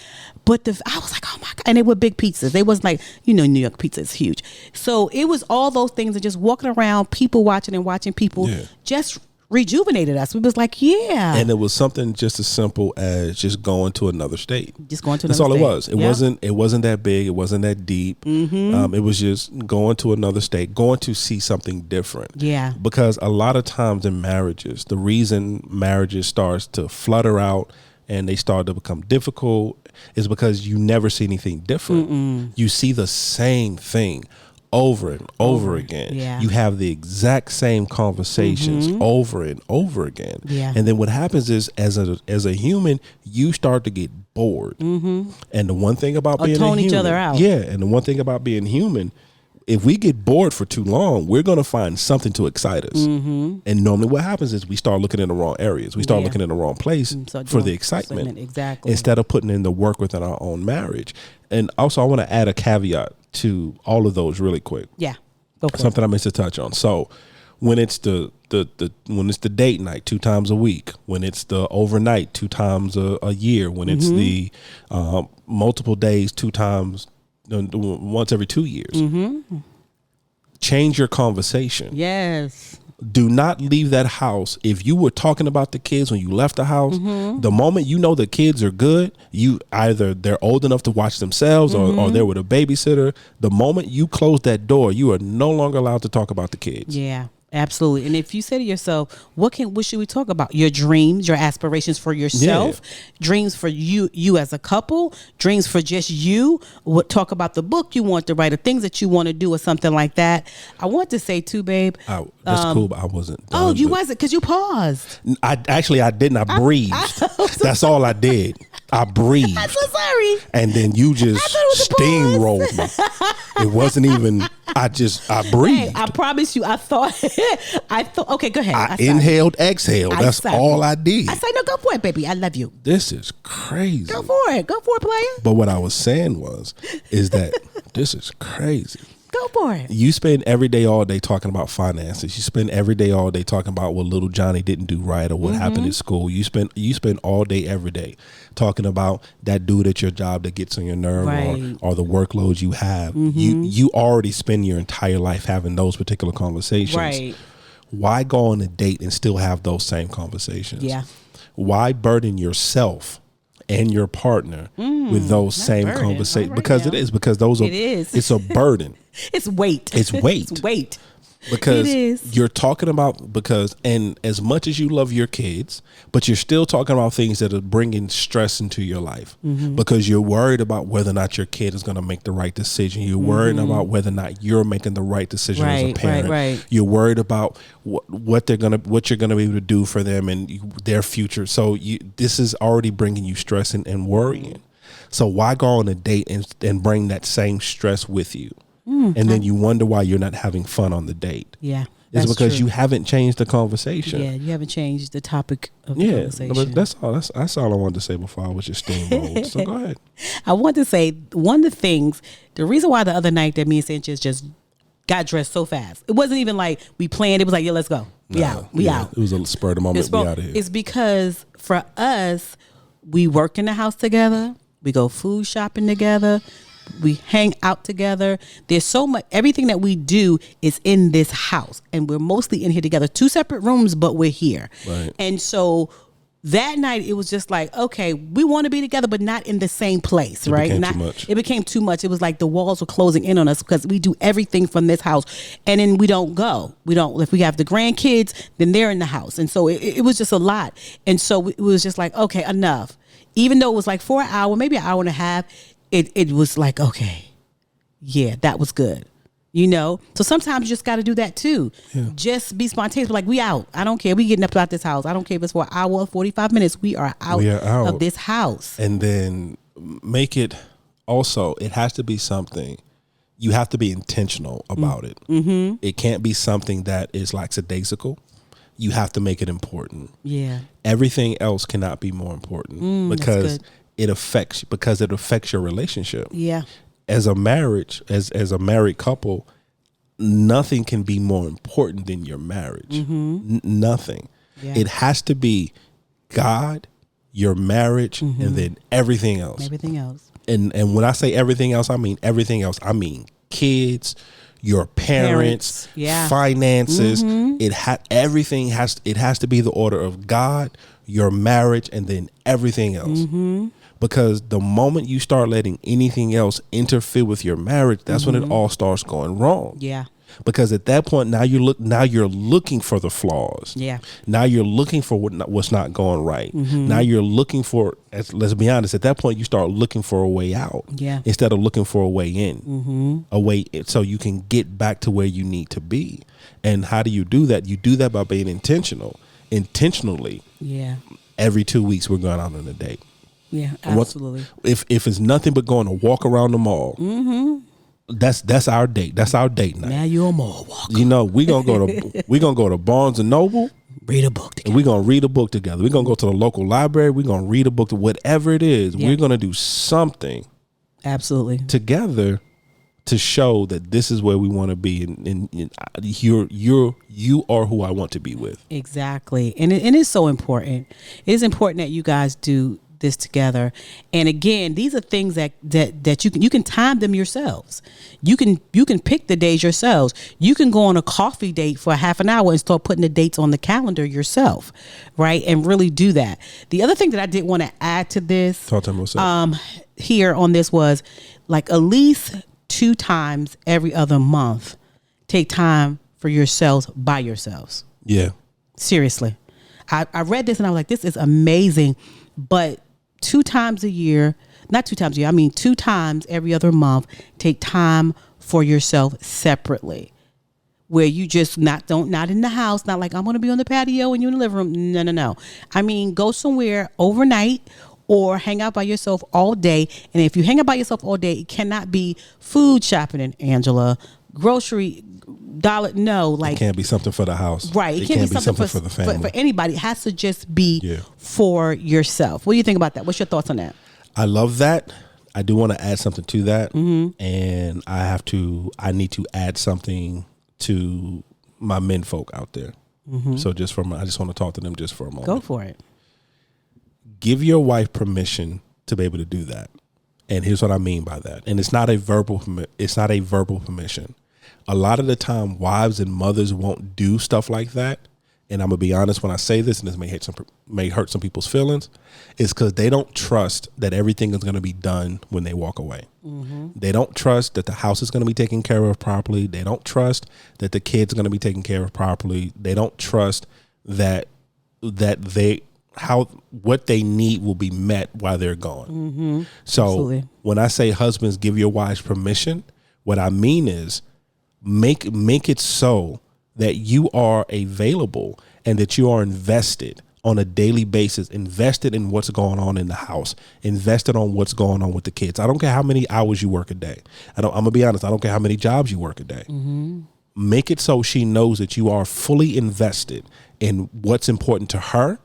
Speaker 2: But I was like, oh my god! And they were big pizzas. They was like New York pizza is huge. So it was all those things and just walking around, people watching and watching people just rejuvenated us. We was like, yeah.
Speaker 1: And it was something just as simple as just going to another state.
Speaker 2: Just going to
Speaker 1: That's
Speaker 2: another
Speaker 1: all
Speaker 2: state.
Speaker 1: it was. It wasn't that big. It wasn't that deep. It was just going to another state, going to see something different.
Speaker 2: Yeah.
Speaker 1: Because a lot of times in marriages, the reason marriages starts to flutter out and they start to become difficult is because you never see anything different. You see the same thing over and over again.
Speaker 2: Yeah.
Speaker 1: You have the exact same conversations over and over again.
Speaker 2: Yeah.
Speaker 1: And then what happens is, as a human, you start to get bored. And the one thing about being
Speaker 2: tone
Speaker 1: a human,
Speaker 2: each other out.
Speaker 1: yeah, and the one thing about being human, if we get bored for too long, we're going to find something to excite us. And normally what happens is we start looking in the wrong areas. We start looking in the wrong place for the excitement.
Speaker 2: Exactly.
Speaker 1: Instead of putting in the work within our own marriage. And also I want to add a caveat to all of those really quick.
Speaker 2: Yeah. Go for
Speaker 1: Something I missed to touch on. So when it's the date night 2 times a week, when it's the overnight 2 times a year, when it's the multiple days 2 times, once every 2 years, change your conversation.
Speaker 2: Yes.
Speaker 1: Do not leave that house. If you were talking about the kids when you left the house, the moment you know the kids are good, you either they're old enough to watch themselves or they're with a babysitter. The moment you close that door, you are no longer allowed to talk about the kids.
Speaker 2: Yeah. Absolutely. And if you say to yourself, what should we talk about? Your dreams, your aspirations for yourself, dreams for you as a couple, dreams for just you. Talk about the book you want to write, or things that you want to do, or something like that. I want to say too, babe.
Speaker 1: That's cool, but I wasn't done.
Speaker 2: Oh, you wasn't, because you paused.
Speaker 1: I didn't. I breathed. That's all I did. I breathed.
Speaker 2: I'm so sorry.
Speaker 1: And then you just steamrolled me. It wasn't even. I breathed.
Speaker 2: Hey, I promise you. I thought. Okay, go ahead.
Speaker 1: I inhaled, exhaled. That's all I did.
Speaker 2: I say, no, go for it, baby. I love you.
Speaker 1: This is crazy.
Speaker 2: Go for it, player.
Speaker 1: But what I was saying is that this is crazy.
Speaker 2: Go for it.
Speaker 1: You spend every day, all day talking about finances. You spend every day, all day talking about what little Johnny didn't do right or what happened at school. You spend all day, every day talking about that dude at your job that gets on your nerve, or the workloads you have. You already spend your entire life having those particular conversations.
Speaker 2: Right.
Speaker 1: Why go on a date and still have those same conversations?
Speaker 2: Yeah.
Speaker 1: Why burden yourself and your partner with those same conversations? Because it is. Because those are.
Speaker 2: It is.
Speaker 1: It's a burden.
Speaker 2: It's weight.
Speaker 1: It's weight.
Speaker 2: It's weight.
Speaker 1: Because
Speaker 2: it is.
Speaker 1: You're talking about, and as much as you love your kids, but you're still talking about things that are bringing stress into your life, because you're worried about whether or not your kid is going to make the right decision. You're worried about whether or not you're making the right decision as a parent.
Speaker 2: Right.
Speaker 1: You're worried about what you're going to be able to do for them and their future. So this is already bringing you stress and worrying. So why go on a date and bring that same stress with you? And then you wonder why you're not having fun on the date.
Speaker 2: Yeah.
Speaker 1: It's because you haven't changed the conversation.
Speaker 2: Yeah, you haven't changed the topic of the conversation.
Speaker 1: But that's all I wanted to say before I was just steamrolled. So go ahead.
Speaker 2: I want to say one of the things, the reason why the other night that me and Sanchez just got dressed so fast, it wasn't even like we planned. It was like, yeah, let's go. We out. It was a
Speaker 1: spur of the moment. We out of here.
Speaker 2: It's because for us, we work in the house together. We go food shopping together. We hang out together. There's so much, everything that we do is in this house, and we're mostly in here together. 2 separate rooms, but we're here.
Speaker 1: Right.
Speaker 2: And so that night it was just like, okay, we want to be together, but not in the same place, right? It became too much. It was like the walls were closing in on us because we do everything from this house, and then we don't go. If we have the grandkids, then they're in the house. And so it was just a lot. And so it was just like, okay, enough. Even though it was like for an hour, maybe an hour and a half, it was like, okay, yeah, that was good. So sometimes you just got to do that too. Yeah. Just be spontaneous. Like, we out. I don't care. We getting up out this house. I don't care if it's for an hour or 45 minutes. We are out of this house.
Speaker 1: And then make it also, it has to be something, you have to be intentional about it. Mm-hmm. It can't be something that is lackadaisical. You have to make it important.
Speaker 2: Yeah.
Speaker 1: Everything else cannot be more important because it affects your relationship.
Speaker 2: Yeah.
Speaker 1: As a marriage, as a married couple, nothing can be more important than your marriage. Mm-hmm. Nothing. Yeah. It has to be God, your marriage, and then everything else.
Speaker 2: Everything else.
Speaker 1: And when I say everything else, I mean everything else. I mean kids, your parents.
Speaker 2: Yeah.
Speaker 1: Finances. Everything has to be the order of God, your marriage, and then everything else. Because the moment you start letting anything else interfere with your marriage, that's when it all starts going wrong.
Speaker 2: Yeah.
Speaker 1: Because at that point, now you're looking for the flaws.
Speaker 2: Yeah.
Speaker 1: Now you're looking for what's not going right. Now you're looking for, let's be honest, at that point you start looking for a way out.
Speaker 2: Yeah.
Speaker 1: Instead of looking for a way in. A way so you can get back to where you need to be. And how do you do that? You do that by being intentionally.
Speaker 2: Yeah.
Speaker 1: Every 2 weeks we're going out on a date.
Speaker 2: Yeah, absolutely.
Speaker 1: If it's nothing but going to walk around the mall. That's our date. That's our date night.
Speaker 2: Now you're a mall walker.
Speaker 1: You know, we're gonna go to Barnes and Noble.
Speaker 2: Read a book together.
Speaker 1: And we're gonna read a book together. We're gonna go to the local library. We're gonna read a book. Whatever it is, we're gonna do something.
Speaker 2: Absolutely.
Speaker 1: Together to show that this is where we want to be, and you are who I want to be with.
Speaker 2: Exactly, and it's so important. It is important that you guys do this together. And again, these are things that you can time them yourselves. You can pick the days yourselves. You can go on a coffee date for a half an hour and start putting the dates on the calendar yourself, right? And really do that. The other thing that I did want to add to this, here on this was like at least 2 times every other month, take time for yourselves by yourselves.
Speaker 1: Yeah.
Speaker 2: Seriously. I read this and I was like, this is amazing. But 2 times a year, not 2 times a year, I mean 2 times every other month, take time for yourself separately. Where you just not in the house, not like I'm going to be on the patio and you in the living room. No. I mean, go somewhere overnight or hang out by yourself all day. And if you hang out by yourself all day, it cannot be food shopping in Angela, grocery dollar. No, like
Speaker 1: it can't be something for the house,
Speaker 2: right? It can't be something for the family. For anybody, it has to just be for yourself. What do you think about that? What's your thoughts on that?
Speaker 1: I love that. I do want to add something to that, and I need to add something to my men folk out there. So I just want to talk to them just for a moment.
Speaker 2: Go for it.
Speaker 1: Give your wife permission to be able to do that. And here's what I mean by that. And it's not a verbal permission. A lot of the time, wives and mothers won't do stuff like that. And I'm gonna be honest when I say this, and this may hurt some people's feelings, is because they don't trust that everything is gonna be done when they walk away. They don't trust that the house is gonna be taken care of properly. They don't trust that the kids are gonna be taken care of properly. They don't trust that what they need will be met while they're gone. So absolutely. When I say husbands, give your wives permission, what I mean is make it so that you are available and that you are invested on a daily basis, invested in what's going on in the house, invested on what's going on with the kids. I don't care how many hours you work a day. I'm gonna be honest, I don't care how many jobs you work a day. Make it so she knows that you are fully invested in what's important to her,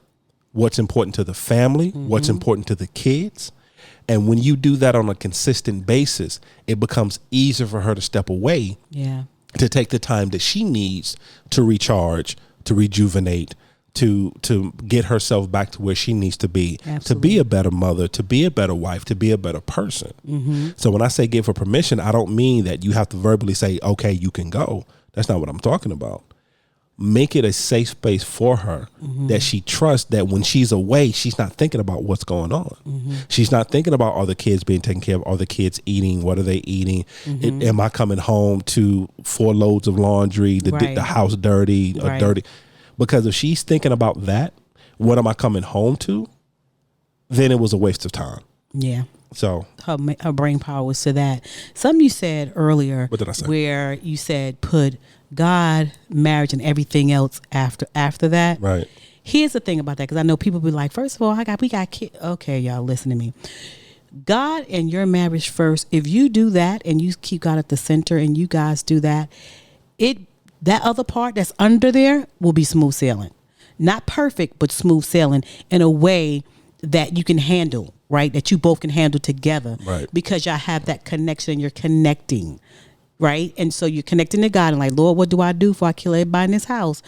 Speaker 1: what's important to the family, what's important to the kids. And when you do that on a consistent basis, it becomes easier for her to step away, to take the time that she needs to recharge, to rejuvenate, to get herself back to where she needs to be, to be a better mother, to be a better wife, to be a better person. So when I say give her permission, I don't mean that you have to verbally say, okay, you can go. That's not what I'm talking about. Make it a safe space for her that she trusts that when she's away, she's not thinking about what's going on. She's not thinking about are the kids being taken care of, are the kids eating, what are they eating? Am I coming home to 4 loads of laundry, the house dirty or dirty? Because if she's thinking about that, what am I coming home to? Then it was a waste of time. Yeah. So
Speaker 2: her brain power was to that. Something you said earlier,
Speaker 1: what did I say?
Speaker 2: Where you said put God, marriage, and everything else after that.
Speaker 1: Right.
Speaker 2: Here's the thing about that, because I know people be like, first of all, we got kids. Okay, y'all, listen to me. God and your marriage first. If you do that and you keep God at the center and you guys do that, that other part that's under there will be smooth sailing. Not perfect, but smooth sailing in a way that you can handle, right? That you both can handle together.
Speaker 1: Right. Because
Speaker 2: y'all have that connection and you're connecting, right? And so you're connecting to God and like, Lord, what do I do before I kill everybody in this house?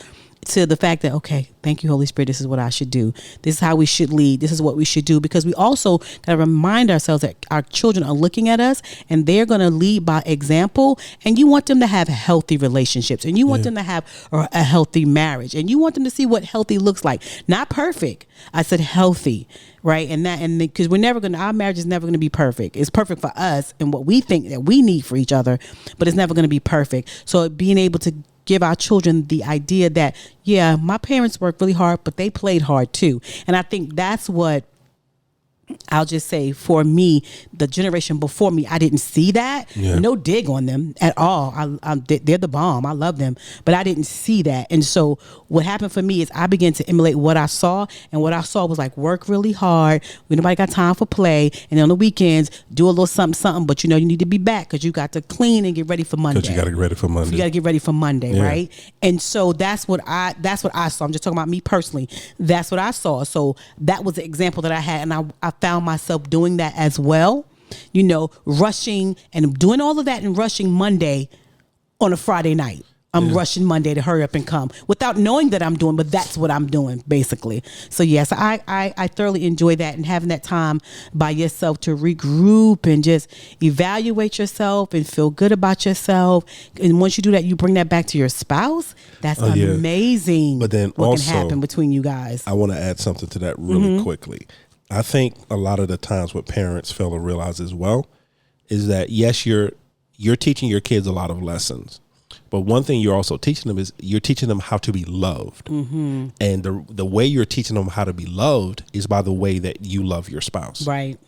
Speaker 2: to the fact that, okay, thank you, Holy Spirit, this is what I should do. This is how we should lead. This is what we should do. Because we also got to remind ourselves that our children are looking at us and they're going to lead by example. And you want them to have healthy relationships, and you want them to have a healthy marriage, and you want them to see what healthy looks like. Not perfect. I said healthy, right? And because our marriage is never going to be perfect. It's perfect for us and what we think that we need for each other, but it's never going to be perfect. So being able to give our children the idea that, yeah, my parents worked really hard, but they played hard too. And I think that's what I'll just say, for me, the generation before me, I didn't see that. Yeah. No dig on them at all. They're the bomb. I love them, but I didn't see that. And so what happened for me is I began to emulate what I saw, and what I saw was like work really hard. Nobody got time for play, and on the weekends do a little something. But you need to be back because you got to clean and get ready for Monday.
Speaker 1: Because you got to get ready for Monday.
Speaker 2: You got to get ready for Monday, right? And so that's what I saw. I'm just talking about me personally. That's what I saw. So that was the example that I had, and I found myself doing that as well, rushing and doing all of that and rushing Monday on a Friday night. I'm rushing Monday to hurry up and come without knowing that I'm doing, but that's what I'm doing basically. So yes, I thoroughly enjoy that, and having that time by yourself to regroup and just evaluate yourself and feel good about yourself. And once you do that, you bring that back to your spouse. That's amazing.
Speaker 1: But then
Speaker 2: what
Speaker 1: also
Speaker 2: can happen between you guys.
Speaker 1: I want to add something to that really quickly. I think a lot of the times what parents fail to realize as well is that, yes, you're teaching your kids a lot of lessons, but one thing you're also teaching them is you're teaching them how to be loved. Mm-hmm. And the way you're teaching them how to be loved is by the way that you love your spouse.
Speaker 2: Right.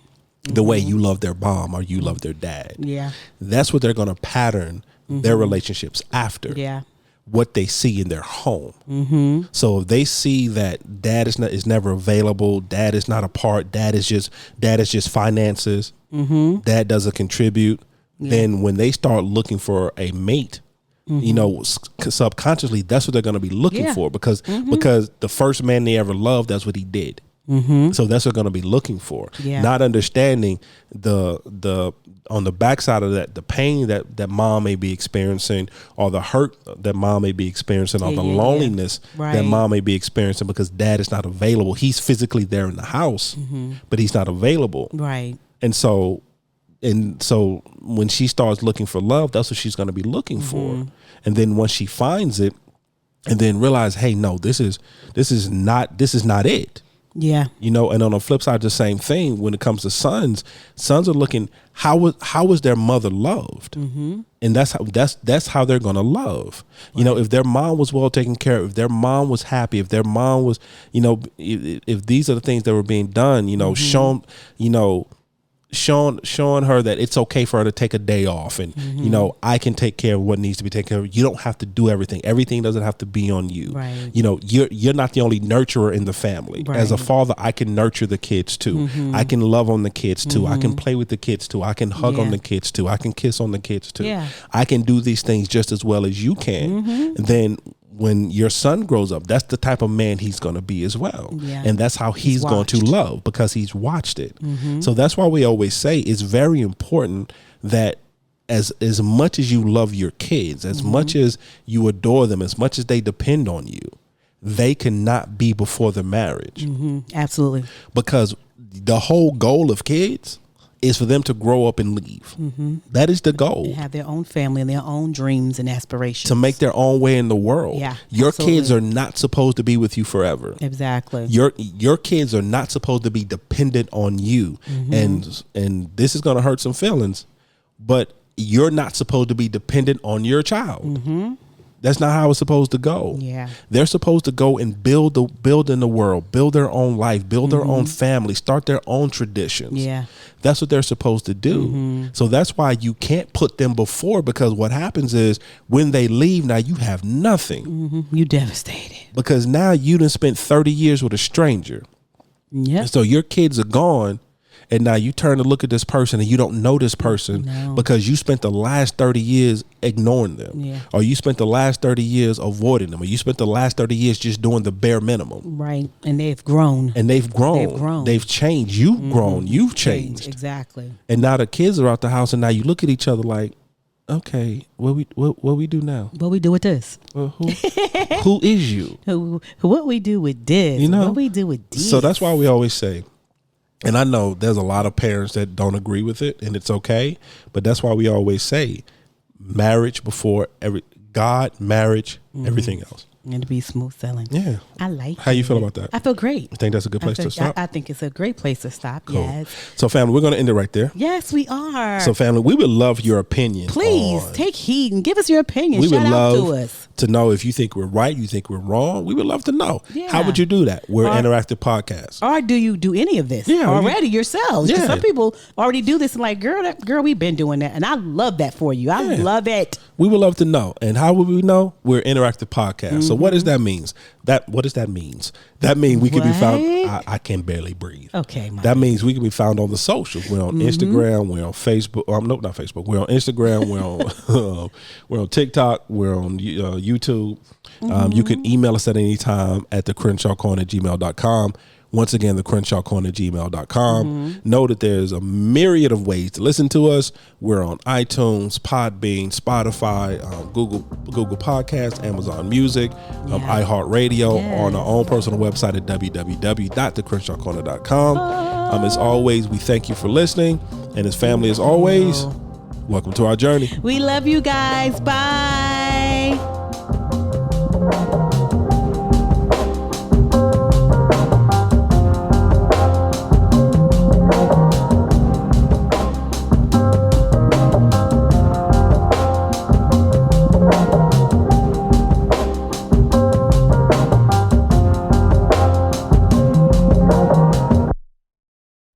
Speaker 1: The way you love their mom or you love their dad.
Speaker 2: Yeah.
Speaker 1: That's what they're going to pattern their relationships after. Yeah. What they see in their home. Mm-hmm. So if they see that dad is never available, dad is not a part, dad is just finances, dad doesn't contribute, then when they start looking for a mate, subconsciously that's what they're going to be looking for, because the first man they ever loved, that's what he did. So that's what they're going to be looking for. Not understanding the on the backside of that, the pain that mom may be experiencing, or the hurt that mom may be experiencing, or the loneliness that mom may be experiencing because dad is not available. He's physically there in the house, but he's not available. Right. And so when she starts looking for love, that's what she's going to be looking for. And then once she finds it, and then realize, hey, no, this is not it. Yeah. And on the flip side, the same thing when it comes to sons are looking, how was their mother loved? And that's how they're going to love. Right. If their mom was well taken care of, if their mom was happy, if their mom was, if these are the things that were being done, showing her that it's okay for her to take a day off, and I can take care of what needs to be taken care of. You don't have to do everything doesn't have to be on you. Right. You're not the only nurturer in the family. Right. As a father, I can nurture the kids too. I can love on the kids too. I can play with the kids too. I can hug on the kids too. I can kiss on the kids too. I can do these things just as well as you can. And then when your son grows up, that's the type of man he's going to be as well. Yeah. And that's how he's going to love, because he's watched it. So that's why we always say it's very important that as much as you love your kids, as much as you adore them, as much as they depend on you, they cannot be before the marriage.
Speaker 2: Absolutely.
Speaker 1: Because the whole goal of kids is for them to grow up and leave. That is the goal.
Speaker 2: They have their own family and their own dreams and aspirations.
Speaker 1: To make their own way in the world. Yeah, your kids are not supposed to be with you forever.
Speaker 2: Exactly.
Speaker 1: Your kids are not supposed to be dependent on you. And this is going to hurt some feelings, but you're not supposed to be dependent on your child. That's not how it's supposed to go. Yeah. They're supposed to go and build in the world, build their own life, build their own family, start their own traditions. Yeah. That's what they're supposed to do. So that's why you can't put them before, because what happens is when they leave, now you have nothing.
Speaker 2: You devastated.
Speaker 1: Because now you done spent 30 years with a stranger. Yeah. So your kids are gone. And now you turn to look at this person and you don't know this person because you spent the last 30 years ignoring them. Yeah. Or you spent the last 30 years avoiding them. Or you spent the last 30 years just doing the bare minimum.
Speaker 2: Right. And they've grown.
Speaker 1: They've changed. You've grown. You've changed.
Speaker 2: Exactly.
Speaker 1: And now the kids are out the house, and now you look at each other like, Okay, what we do now?
Speaker 2: What we do with this?
Speaker 1: Who is you?
Speaker 2: What we do with this?
Speaker 1: You know,
Speaker 2: what we do with this?
Speaker 1: So that's why we always say, and I know there's a lot of parents that don't agree with it, and it's okay, but that's why we always say, marriage before marriage, everything else.
Speaker 2: And to be smooth sailing.
Speaker 1: Yeah.
Speaker 2: I like
Speaker 1: How you feel about that?
Speaker 2: I feel great.
Speaker 1: You think that's a good place to stop?
Speaker 2: I think it's a great place to stop.
Speaker 1: Cool.
Speaker 2: Yes.
Speaker 1: So family, we're going to end it right there.
Speaker 2: Yes, we are.
Speaker 1: So family, we would love your opinion.
Speaker 2: Please take heed and give us your opinion.
Speaker 1: We
Speaker 2: Shout
Speaker 1: would
Speaker 2: out
Speaker 1: love
Speaker 2: to us.
Speaker 1: to know if you think we're right, you think we're wrong. We would love to know.
Speaker 2: Yeah.
Speaker 1: How would you do that? We're an interactive podcast.
Speaker 2: Or do you do any of this already yourselves?
Speaker 1: Yeah.
Speaker 2: Some people already do this and like, girl, we've been doing that. And I love that for you. I love it.
Speaker 1: We would love to know. And how would we know? We're an interactive podcast. So what does that mean? What does that mean? That means we can be found. I can barely breathe.
Speaker 2: Okay,
Speaker 1: that means we can be found on the socials. We're on Instagram. We're on Facebook. Nope, not Facebook. We're on Instagram. We're on TikTok. We're on YouTube. You can email us at any time at the Crenshaw Corner @gmail.com. Once again, the Crenshaw Corner @gmail.com. Know that there's a myriad of ways to listen to us. We're on iTunes, Podbean, Spotify, Google Podcasts, Amazon Music, iHeartRadio, on our own personal website at www.thecrenshawcorner.com. As always, we thank you for listening. And as family, as always, welcome to our journey.
Speaker 2: We love you guys. Bye.